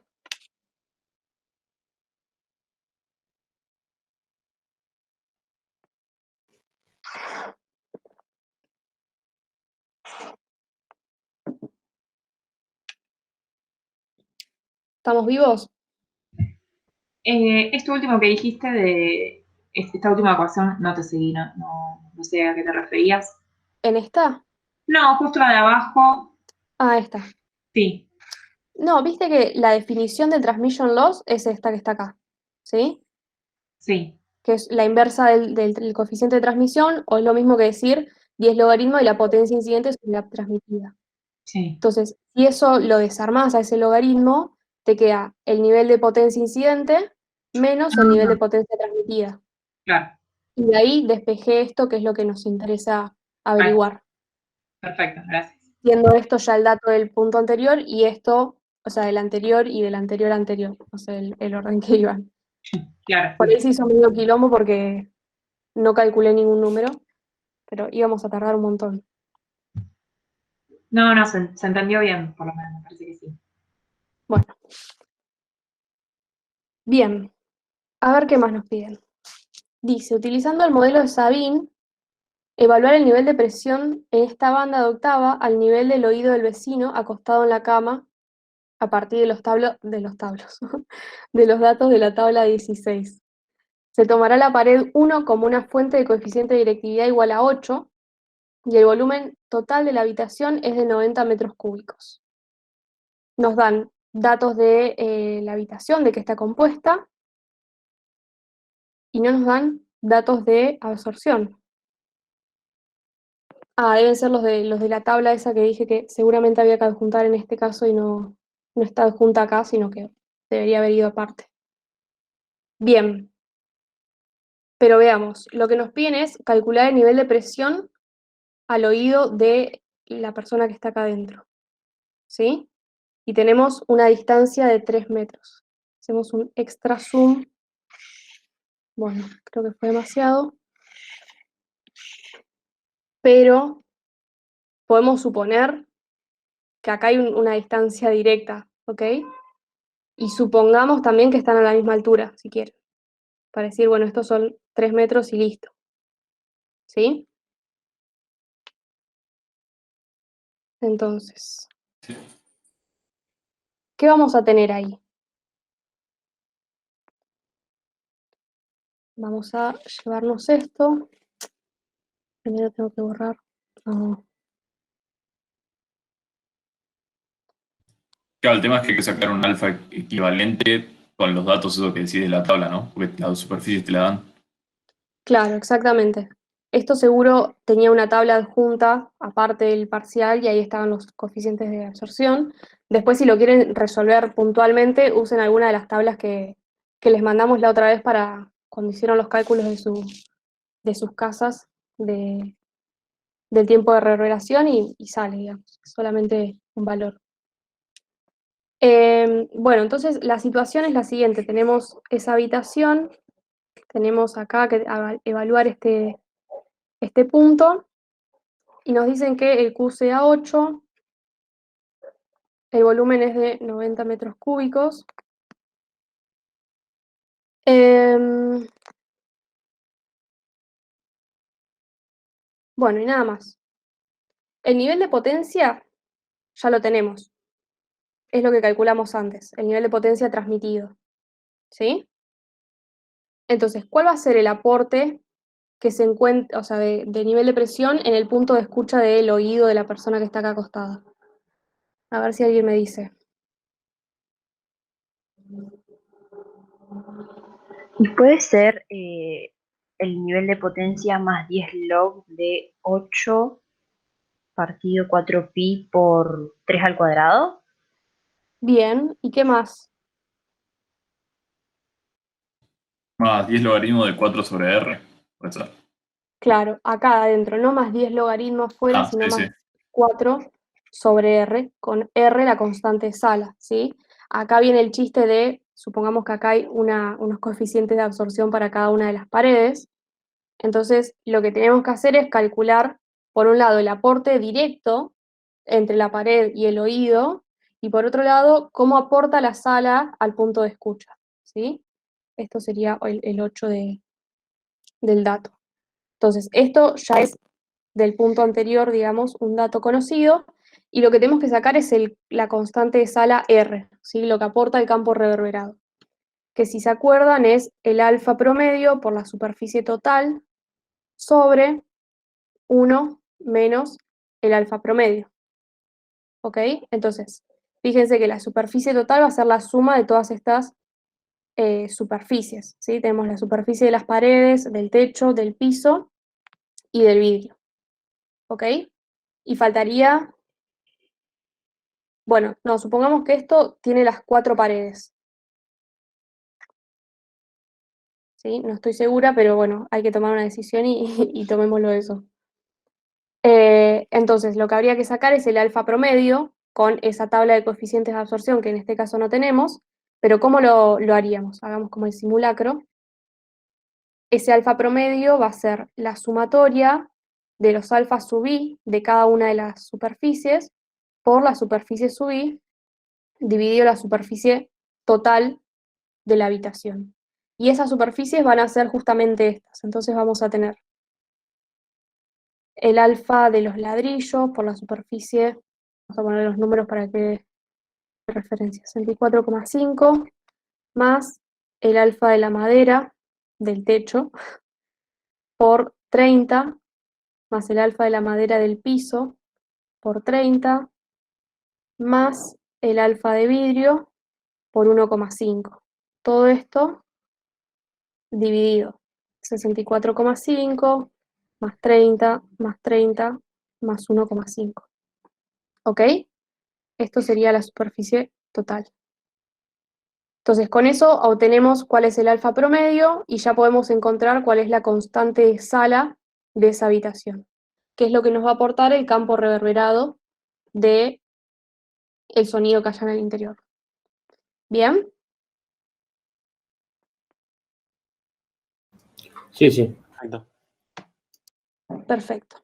¿Estamos vivos? Esto último que dijiste de esta última ecuación, no te seguí, no sé a qué te referías. ¿En esta? No, justo la de abajo, Ah, esta. sí, No, viste que la definición de transmission loss es esta que está acá, ¿sí? sí, Que es la inversa del coeficiente de transmisión, o es lo mismo que decir 10 logaritmo y la potencia incidente sobre la transmitida. sí, Entonces, si eso lo desarmás a ese logaritmo, te queda el nivel de potencia incidente menos el nivel de potencia transmitida. claro. Y de ahí despejé esto, que es lo que nos interesa Vale, averiguar. perfecto, gracias. Siendo esto ya el dato del punto anterior y esto, o sea, del anterior y del anterior anterior, o sea, el orden que iban. Claro, Por ahí sí. se hizo medio quilombo porque no calculé ningún número, pero íbamos a tardar un montón. No, se entendió bien, por lo menos, me parece que sí. Bueno, bien, a ver qué más nos piden. Dice, utilizando el modelo de Sabin, evaluar el nivel de presión en esta banda de octava al nivel del oído del vecino acostado en la cama a partir de los tablos, de los datos de la tabla 16. Se tomará la pared 1 como una fuente de coeficiente de directividad igual a 8 y el volumen total de la habitación es de 90 metros cúbicos. Nos dan datos de la habitación, de qué está compuesta, y no nos dan datos de absorción. Ah, deben ser los de la tabla esa que dije que seguramente había que adjuntar en este caso y no está adjunta acá, sino que debería haber ido aparte. Bien, pero veamos, lo que nos piden es calcular el nivel de presión al oído de la persona que está acá adentro, ¿sí? Y tenemos una distancia de 3 metros. Hacemos un extra zoom. Bueno, creo que fue demasiado, pero podemos suponer que acá hay una distancia directa, ¿ok? Y supongamos también que están a la misma altura, si quieren, para decir, bueno, estos son 3 metros y listo, ¿sí? Entonces, ¿qué vamos a tener ahí? Vamos a llevarnos esto. Primero tengo que borrar. No. Claro, el tema es que hay que sacar un alfa equivalente con los datos esos que decís de la tabla, ¿no? Porque las superficies te la dan. Claro, exactamente. Esto seguro tenía una tabla adjunta, aparte del parcial, y ahí estaban los coeficientes de absorción. Después, si lo quieren resolver puntualmente, usen alguna de las tablas que les mandamos la otra vez para cuando hicieron los cálculos de sus casas del tiempo de reverberación y sale, digamos, solamente un valor. Bueno, entonces la situación es la siguiente. Tenemos esa habitación, tenemos acá que evaluar este este punto y nos dicen que el Q sea 8, el volumen es de 90 metros cúbicos. Bueno, y nada más. El nivel de potencia ya lo tenemos. Es lo que calculamos antes, el nivel de potencia transmitido. ¿Sí? Entonces, ¿cuál va a ser el aporte que se encuentra, o sea, de nivel de presión en el punto de escucha del oído de la persona que está acá acostada? A ver si alguien me dice. Y puede ser el nivel de potencia más 10 log de 8 partido 4pi por 3 al cuadrado. Bien, ¿y qué más? Más 10 logaritmos de 4 sobre R. Puede ser. Claro, acá adentro, no más 10 logaritmos fuera, Ah, sino sí, sí. más 4 sobre R, con R la constante de Sala, ¿sí? Acá viene el chiste de, supongamos que acá hay unos coeficientes de absorción para cada una de las paredes, entonces lo que tenemos que hacer es calcular, por un lado, el aporte directo entre la pared y el oído, y por otro lado, cómo aporta la sala al punto de escucha, ¿sí? Esto sería el 8 del dato. Entonces, esto ya es del punto anterior, digamos, un dato conocido, y lo que tenemos que sacar es la constante de Sala R, ¿sí? Lo que aporta el campo reverberado, que si se acuerdan es el alfa promedio por la superficie total sobre 1 menos el alfa promedio. ¿Ok? Entonces, fíjense que la superficie total va a ser la suma de todas estas superficies, ¿sí? Tenemos la superficie de las paredes, del techo, del piso y del vidrio. ¿Ok? Y faltaría, bueno, no, supongamos que esto tiene las 4 paredes. ¿Sí? No estoy segura, pero bueno, hay que tomar una decisión y tomémoslo eso. Entonces, lo que habría que sacar es el alfa promedio con esa tabla de coeficientes de absorción, que en este caso no tenemos, pero ¿cómo lo haríamos? Hagamos como el simulacro. Ese alfa promedio va a ser la sumatoria de los alfa sub i de cada una de las superficies por la superficie sub i dividido la superficie total de la habitación. Y esas superficies van a ser justamente estas. Entonces vamos a tener el alfa de los ladrillos por la superficie, vamos a poner los números para que referencia, 64,5 más el alfa de la madera del techo por 30 más el alfa de la madera del piso por 30 más el alfa de vidrio por 1,5. Todo esto dividido 64,5 más 30 más 1,5. ¿Ok? Esto sería la superficie total. Entonces, con eso obtenemos cuál es el alfa promedio y ya podemos encontrar cuál es la constante de Sala de esa habitación, que es lo que nos va a aportar el campo reverberado del sonido que haya en el interior. ¿Bien? Sí, sí. Perfecto. Perfecto.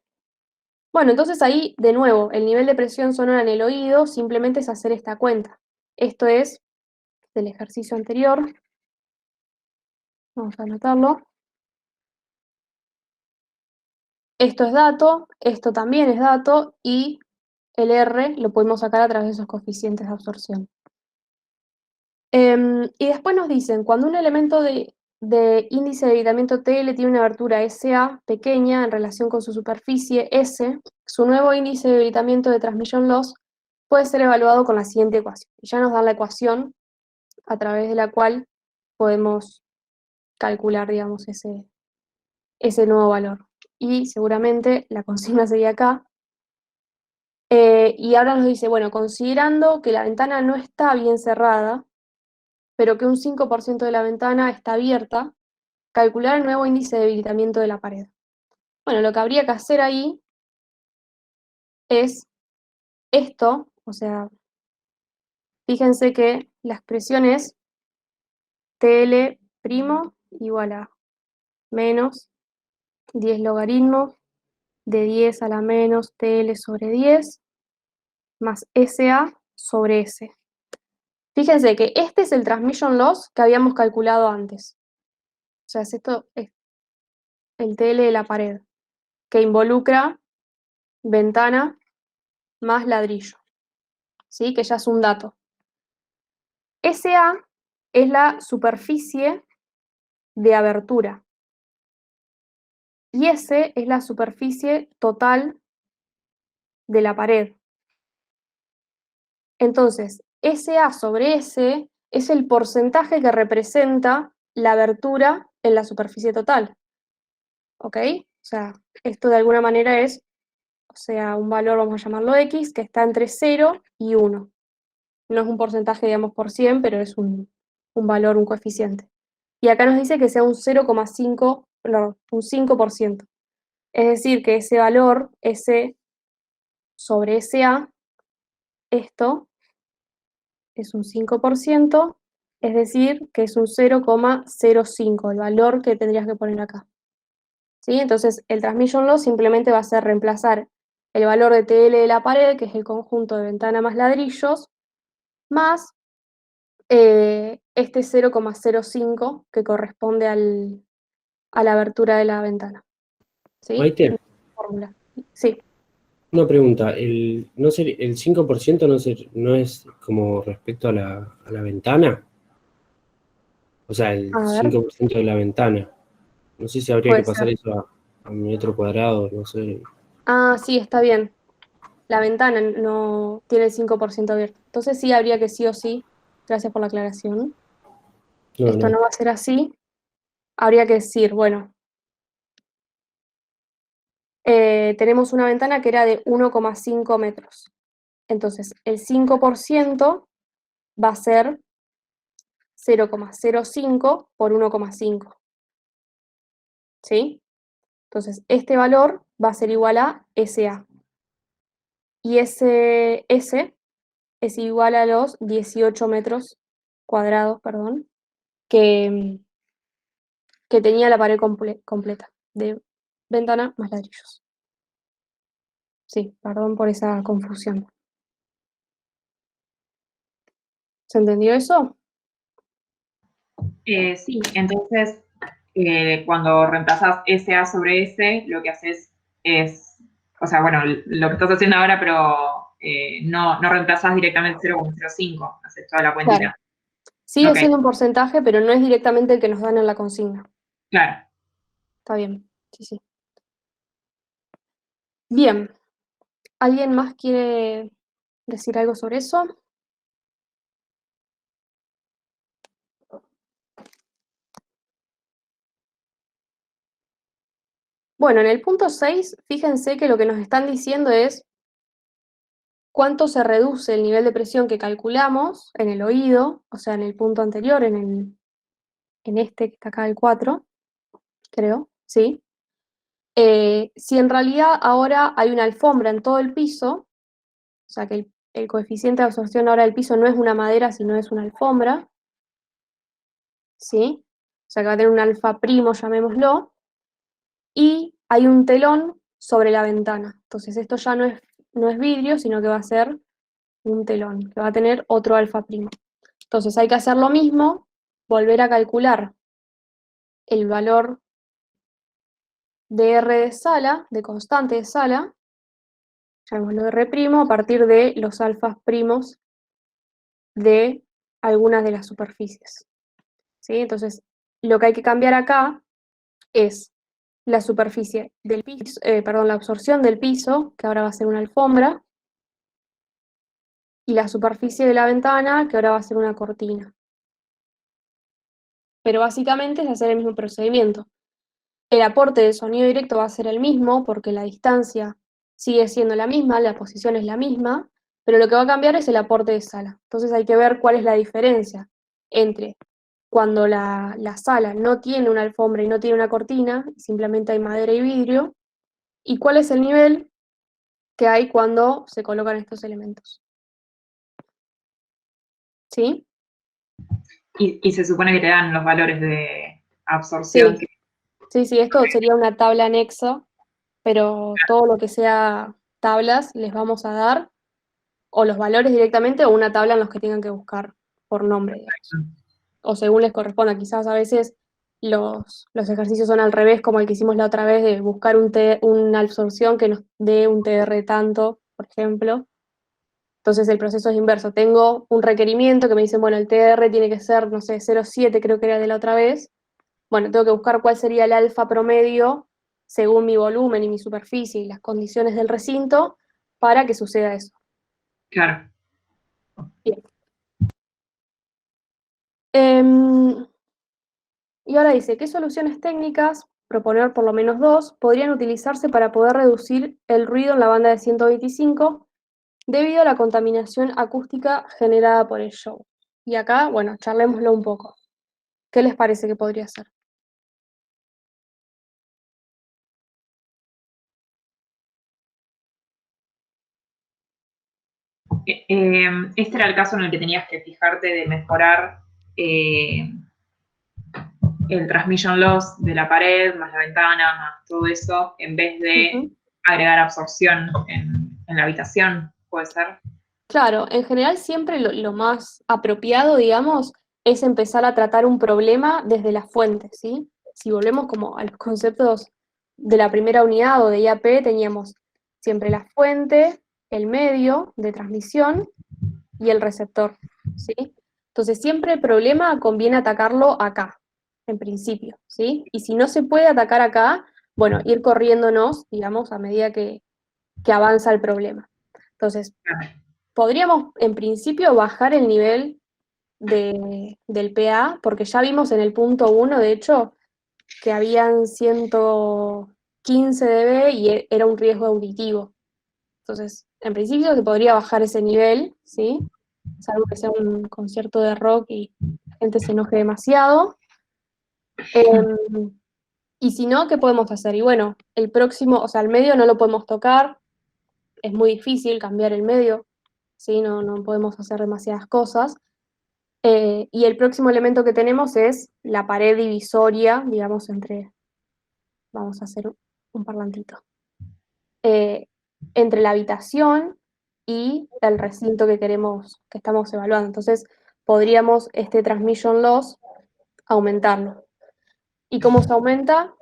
Bueno, entonces ahí, de nuevo, el nivel de presión sonora en el oído simplemente es hacer esta cuenta. Esto es del ejercicio anterior. Vamos a anotarlo. Esto es dato, esto también es dato, y el R lo podemos sacar a través de esos coeficientes de absorción. Y después nos dicen, cuando un elemento de índice de debilitamiento TL tiene una abertura SA pequeña en relación con su superficie S, su nuevo índice de debilitamiento de transmission loss puede ser evaluado con la siguiente ecuación. Y ya nos da la ecuación a través de la cual podemos calcular, digamos, ese nuevo valor. Y seguramente la consigna sería acá. Y ahora nos dice, bueno, considerando que la ventana no está bien cerrada, pero que un 5% de la ventana está abierta, calcular el nuevo índice de debilitamiento de la pared. Bueno, lo que habría que hacer ahí es esto, o sea, fíjense que la expresión es TL' igual a menos 10 logaritmos de 10 a la menos TL sobre 10 más SA sobre S. Fíjense que este es el transmission loss que habíamos calculado antes. O sea, esto es el TL de la pared, que involucra ventana más ladrillo, ¿sí? Que ya es un dato. SA es la superficie de abertura y S es la superficie total de la pared. Entonces, SA sobre S es el porcentaje que representa la abertura en la superficie total. ¿Ok? O sea, esto de alguna manera es, o sea, un valor, vamos a llamarlo X, que está entre 0 y 1. No es un porcentaje, digamos, por 100, pero es un valor, un coeficiente. Y acá nos dice que sea un 0,5, no, un 5%. Es decir, que ese valor, S sobre SA, esto es un 5%, es decir, que es un 0,05, el valor que tendrías que poner acá. ¿Sí? Entonces, el transmission loss simplemente va a ser reemplazar el valor de TL de la pared, que es el conjunto de ventana más ladrillos, más este 0,05 que corresponde a la abertura de la ventana. ¿Sí? Maite, Fórmula. Sí. una pregunta. El 5% no es como respecto a la ventana? O sea, el A ver, 5% de la ventana. No sé si habría que puede pasar ser. eso a metro cuadrado, no sé. Ah, sí, está bien. La ventana no tiene el 5% abierto. Entonces sí habría que sí o sí, gracias por la aclaración. No, Esto no. no va a ser así. Habría que decir, bueno, tenemos una ventana que era de 1,5 metros. Entonces, el 5% va a ser 0,05 por 1,5. ¿Sí? Entonces, este valor va a ser igual a SA. Y ese S es igual a los 18 metros cuadrados, perdón, que tenía la pared completa de ventana más ladrillos. Sí, perdón por esa confusión. ¿Se entendió eso? Sí, entonces cuando reemplazas SA sobre S, lo que haces es, o sea, bueno, lo que estás haciendo ahora, pero no reemplazas directamente 0,05, haces toda la Claro. cuentita. Sigue Ok, siendo un porcentaje, pero no es directamente el que nos dan en la consigna. claro. Está bien, sí, sí. Bien, ¿alguien más quiere decir algo sobre eso? Bueno, en el punto 6, fíjense que lo que nos están diciendo es cuánto se reduce el nivel de presión que calculamos en el oído, o sea, en el punto anterior, en este que está acá, el 4, creo, ¿sí? Si en realidad ahora hay una alfombra en todo el piso, o sea que el coeficiente de absorción ahora del piso no es una madera, sino es una alfombra, ¿sí? O sea que va a tener un alfa primo, llamémoslo, y hay un telón sobre la ventana. Entonces esto ya no es vidrio, sino que va a ser un telón, que va a tener otro alfa primo. Entonces hay que hacer lo mismo, volver a calcular el valor de R de sala, de constante de sala, llamémoslo R', a partir de los alfas primos de algunas de las superficies. ¿Sí? Entonces, lo que hay que cambiar acá es la superficie del piso, perdón, la absorción del piso, que ahora va a ser una alfombra, y la superficie de la ventana, que ahora va a ser una cortina. Pero básicamente es hacer el mismo procedimiento. El aporte de sonido directo va a ser el mismo, porque la distancia sigue siendo la misma, la posición es la misma, pero lo que va a cambiar es el aporte de sala. Entonces hay que ver cuál es la diferencia entre cuando la sala no tiene una alfombra y no tiene una cortina, simplemente hay madera y vidrio, y cuál es el nivel que hay cuando se colocan estos elementos. ¿Sí? Y se supone que te dan los valores de absorción. Sí, sí, esto sería una tabla anexa pero todo lo que sea tablas les vamos a dar, o los valores directamente, o una tabla en los que tengan que buscar por nombre, digamos. O según les corresponda. Quizás a veces los ejercicios son al revés, como el que hicimos la otra vez, de buscar una absorción que nos dé un TR tanto, por ejemplo. Entonces el proceso es inverso. Tengo un requerimiento que me dicen, bueno, el TR tiene que ser, no sé, 0,7 creo que era de la otra vez. Bueno, tengo que buscar cuál sería el alfa promedio según mi volumen y mi superficie y las condiciones del recinto para que suceda eso. Claro. Bien. Y ahora dice, ¿qué soluciones técnicas, proponer por lo menos 2, podrían utilizarse para poder reducir el ruido en la banda de 125 debido a la contaminación acústica generada por el show? Y acá, bueno, charlémoslo un poco. ¿Qué les parece que podría ser? Este era el caso en el que tenías que fijarte de mejorar el transmission loss de la pared, más la ventana, más todo eso, en vez de agregar absorción en la habitación, ¿puede ser? Claro, en general siempre lo más apropiado, digamos, es empezar a tratar un problema desde la fuente, ¿sí? Si volvemos como a los conceptos de la primera unidad o de IAP, teníamos siempre la fuente, el medio de transmisión y el receptor, ¿sí? Entonces siempre el problema conviene atacarlo acá, en principio, ¿sí? Y si no se puede atacar acá, bueno, ir corriéndonos, digamos, a medida que avanza el problema. Entonces, podríamos, en principio, bajar el nivel del PA, porque ya vimos en el punto 1, de hecho, que habían 115 dB y era un riesgo auditivo. Entonces, en principio se podría bajar ese nivel, ¿sí? Salvo que sea un concierto de rock y la gente se enoje demasiado. Y si no, ¿qué podemos hacer? Y bueno, el próximo, o sea, el medio no lo podemos tocar, es muy difícil cambiar el medio, ¿sí? No podemos hacer demasiadas cosas. Y el próximo elemento que tenemos es la pared divisoria, digamos, vamos a hacer un parlantito, entre la habitación y el recinto que estamos evaluando. Entonces, podríamos este transmission loss aumentarlo. ¿Y cómo se aumenta?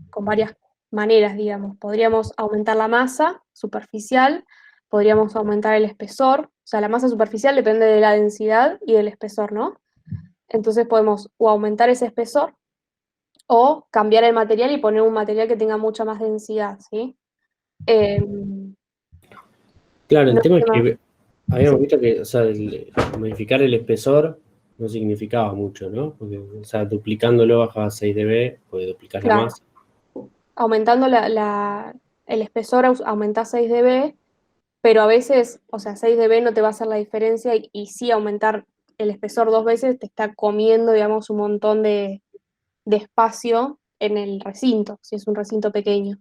Con varias maneras, digamos. Podríamos aumentar la masa superficial, podríamos aumentar el espesor, o sea, la masa superficial depende de la densidad y del espesor, ¿no? Entonces podemos o aumentar ese espesor o cambiar el material y poner un material que tenga mucha más densidad, ¿sí? Claro, el No tema sé es más. que habíamos Sí, visto que, o sea, modificar el espesor no significaba mucho, ¿no? Porque, o sea, duplicándolo bajaba 6 dB, pues duplicás la claro. masa. Aumentando el espesor aumentás 6 dB, pero a veces, o sea, 6 dB no te va a hacer la diferencia y sí aumentar el espesor 2 veces te está comiendo, digamos, un montón de espacio en el recinto, si es un recinto pequeño.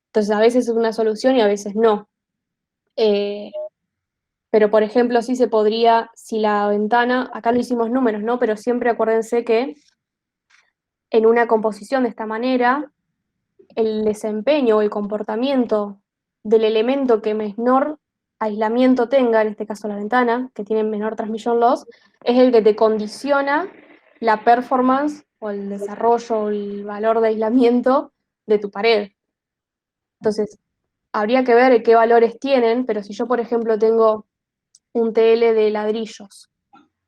Entonces, a veces es una solución y a veces no. Pero, por ejemplo, sí se podría, si la ventana, acá no hicimos números, ¿no? Pero siempre acuérdense que en una composición de esta manera, el desempeño o el comportamiento del elemento que menor aislamiento tenga, en este caso la ventana, que tiene menor transmission loss, es el que te condiciona la performance o el desarrollo o el valor de aislamiento de tu pared. Entonces, habría que ver qué valores tienen, pero si yo, por ejemplo, tengo un TL de ladrillos,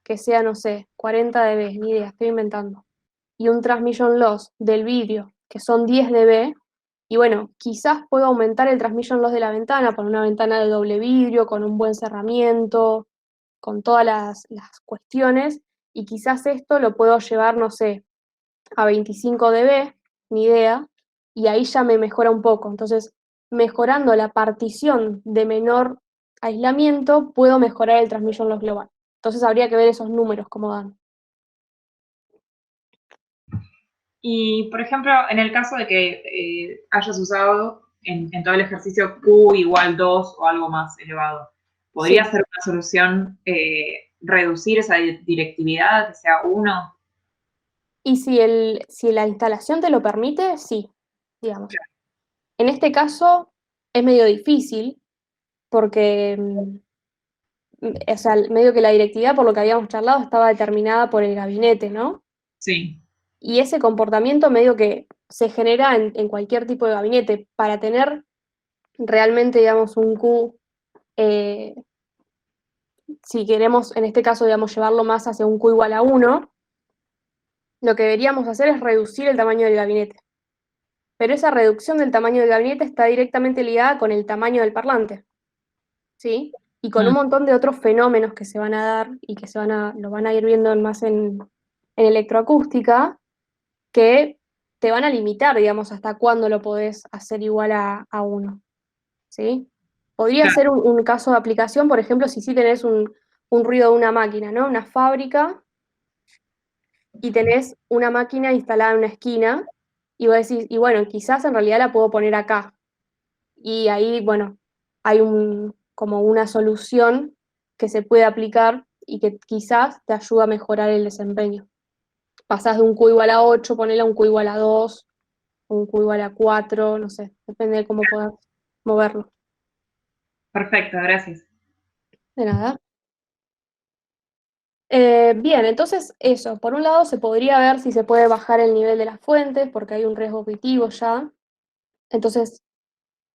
que sea, no sé, 40 dB, ni idea, estoy inventando, y un transmission loss del vidrio, que son 10 dB, y bueno, quizás puedo aumentar el transmission loss de la ventana, por una ventana de doble vidrio, con un buen cerramiento, con todas las cuestiones, y quizás esto lo puedo llevar, no sé, a 25 dB, ni idea, y ahí ya me mejora un poco. Entonces, mejorando la partición de menor aislamiento, puedo mejorar el transmission loss global. Entonces habría que ver esos números cómo dan. Y, por ejemplo, en el caso de que hayas usado en todo el ejercicio Q igual 2 o algo más elevado, ¿podría Sí. ser una solución reducir esa directividad, que sea 1? Y si la instalación te lo permite, sí. digamos. En este caso es medio difícil porque, o sea, medio que la directividad, por lo que habíamos charlado, estaba determinada por el gabinete, ¿no? Sí, Y ese comportamiento medio que se genera en cualquier tipo de gabinete. Para tener realmente, digamos, un Q, eh, si queremos, en este caso, digamos, llevarlo más hacia un Q igual a 1, lo que deberíamos hacer es reducir el tamaño del gabinete. Pero esa reducción del tamaño del gabinete está directamente ligada con el tamaño del parlante, ¿sí? Y con un montón de otros fenómenos que se van a dar y que lo van a ir viendo más en electroacústica, que te van a limitar, digamos, hasta cuándo lo podés hacer igual a 1, ¿sí? Podría claro, ser un caso de aplicación, por ejemplo, si sí tenés un ruido de una máquina, ¿no? Una fábrica, y tenés una máquina instalada en una esquina, y vos decís, y bueno, quizás en realidad la puedo poner acá. Y ahí, bueno, hay como una solución que se puede aplicar y que quizás te ayuda a mejorar el desempeño. Pasás de un Q igual a 8, ponele a un Q igual a 2, un Q igual a 4, no sé, depende de cómo puedas moverlo. perfecto, gracias. De nada. Bien, entonces eso, por un lado se podría ver si se puede bajar el nivel de las fuentes, porque hay un riesgo auditivo ya, entonces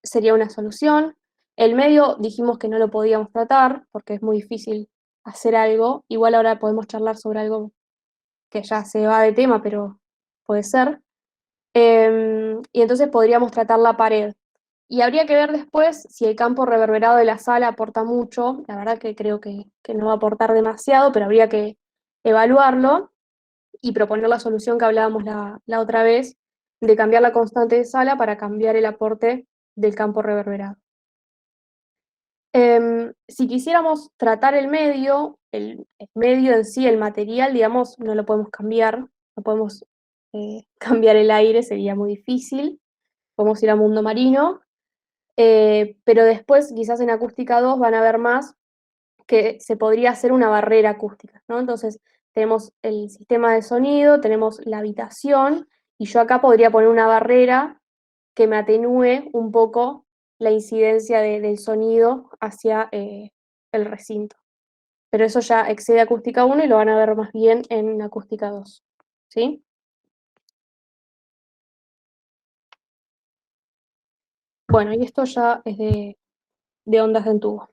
sería una solución. El medio dijimos que no lo podíamos tratar, porque es muy difícil hacer algo, igual ahora podemos charlar sobre algo que ya se va de tema, pero puede ser. Y entonces podríamos tratar la pared. Y habría que ver después si el campo reverberado de la sala aporta mucho. La verdad que creo que no va a aportar demasiado, pero habría que evaluarlo y proponer la solución que hablábamos la otra vez, de cambiar la constante de sala para cambiar el aporte del campo reverberado. Si quisiéramos tratar el medio en sí, el material, digamos, no lo podemos cambiar, no podemos cambiar el aire, sería muy difícil, podemos ir a mundo marino, pero después quizás en acústica 2 van a ver más que se podría hacer una barrera acústica, ¿no? Entonces tenemos el sistema de sonido, tenemos la habitación, y yo acá podría poner una barrera que me atenúe un poco la incidencia del sonido hacia el recinto. Pero eso ya excede acústica 1 y lo van a ver más bien en acústica 2, ¿sí? Bueno, y esto ya es de ondas en tubo.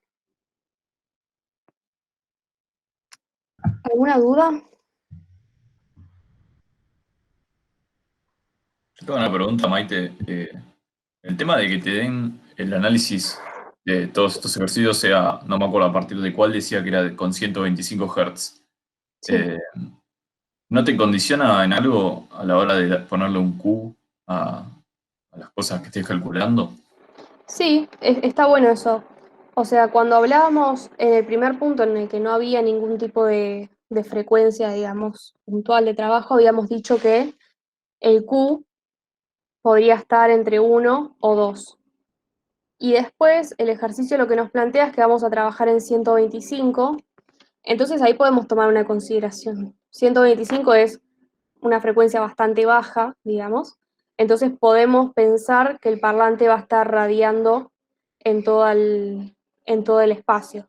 ¿Alguna duda? Yo tengo una pregunta, Maite. El tema de que te den el análisis de todos estos ejercicios sea, no me acuerdo a partir de cuál decía que era con 125 Hz. Sí. Eh, ¿No te condiciona en algo a la hora de ponerle un Q a las cosas que estés calculando? Sí, está bueno eso. O sea, cuando hablábamos en el primer punto en el que no había ningún tipo de frecuencia, digamos, puntual de trabajo, habíamos dicho que el Q podría estar entre 1 o 2. Y después el ejercicio lo que nos plantea es que vamos a trabajar en 125, entonces ahí podemos tomar una consideración. 125 es una frecuencia bastante baja, digamos, entonces podemos pensar que el parlante va a estar radiando en en todo el espacio.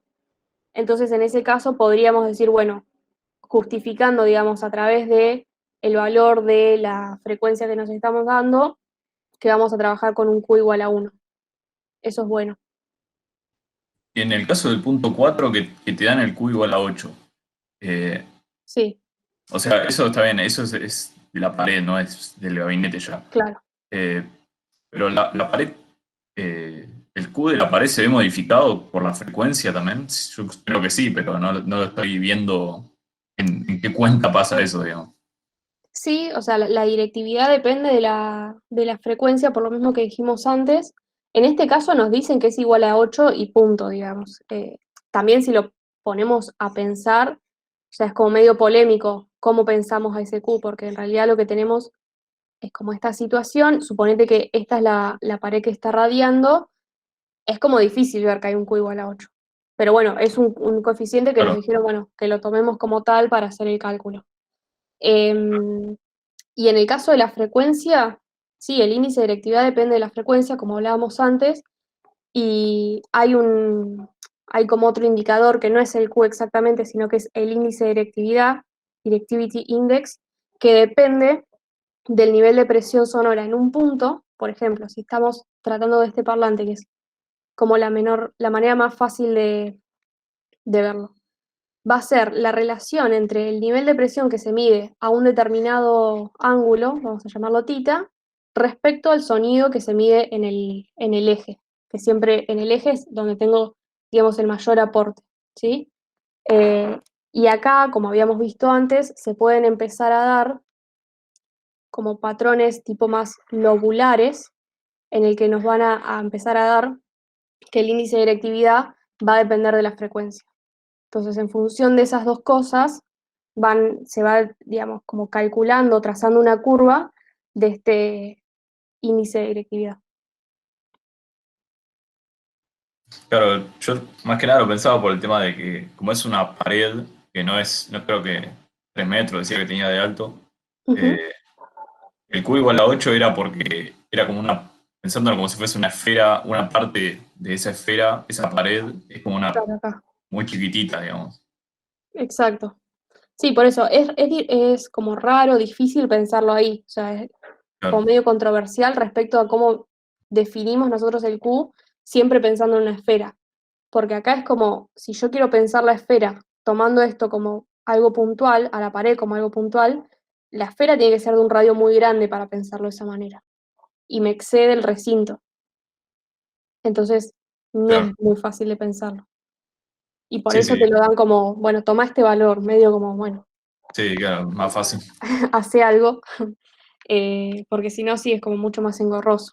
Entonces en ese caso podríamos decir, bueno, justificando, digamos, a través de el valor de la frecuencia que nos estamos dando, que vamos a trabajar con un Q igual a 1. Eso es bueno. Y en el caso del punto 4 que te dan el Q igual a 8. eh, Sí, o sea, eso está bien, eso es de la pared, no es del gabinete ya. claro. Eh, pero la pared, el Q de la pared se ve modificado por la frecuencia también. Yo creo que sí, pero no lo estoy viendo en qué cuenta pasa eso, digamos. Sí, o sea, la directividad depende de la frecuencia, por lo mismo que dijimos antes. En este caso nos dicen que es igual a 8 y punto, digamos. También si lo ponemos a pensar, o sea, es como medio polémico cómo pensamos a ese Q, porque en realidad lo que tenemos es como esta situación, suponete que esta es la pared que está radiando, es como difícil ver que hay un Q igual a 8. Pero bueno, es un coeficiente que nos Claro. dijeron, bueno, que lo tomemos como tal para hacer el cálculo. Em, y en el caso de la frecuencia, sí, el índice de directividad depende de la frecuencia, como hablábamos antes, y hay como otro indicador que no es el Q exactamente, sino que es el índice de directividad, Directivity Index, que depende del nivel de presión sonora en un punto. Por ejemplo, si estamos tratando de este parlante, que es como la manera más fácil de verlo, va a ser la relación entre el nivel de presión que se mide a un determinado ángulo, vamos a llamarlo tita, respecto al sonido que se mide en el eje, que siempre en el eje es donde tengo, digamos, el mayor aporte, ¿sí? Y acá, como habíamos visto antes, se pueden empezar a dar como patrones tipo más lobulares, en el que nos van a empezar a dar que el índice de directividad va a depender de la frecuencia. Entonces, en función de esas dos cosas, se va, digamos, como calculando, trazando una curva de este índice de directividad. Claro, yo más que nada lo pensaba por el tema de que, como es una pared que no creo que 3 metros, decía que tenía de alto, eh, el Q igual a 8 era porque era como pensándolo como si fuese una esfera, una parte de esa esfera, esa pared, es como una Claro, acá. muy chiquitita, digamos. Exacto. Sí, por eso es como raro, difícil pensarlo ahí. O sea, es como Claro, medio controversial respecto a cómo definimos nosotros el Q, siempre pensando en una esfera. Porque acá es como, si yo quiero pensar la esfera tomando esto como algo puntual, a la pared como algo puntual, la esfera tiene que ser de un radio muy grande para pensarlo de esa manera. Y me excede el recinto. Entonces, no es claro. muy fácil de pensarlo. Y por Sí, eso sí, te lo dan como, bueno, toma este valor, medio como, bueno, sí, claro, más fácil. hace algo, porque si no, sí es como mucho más engorroso.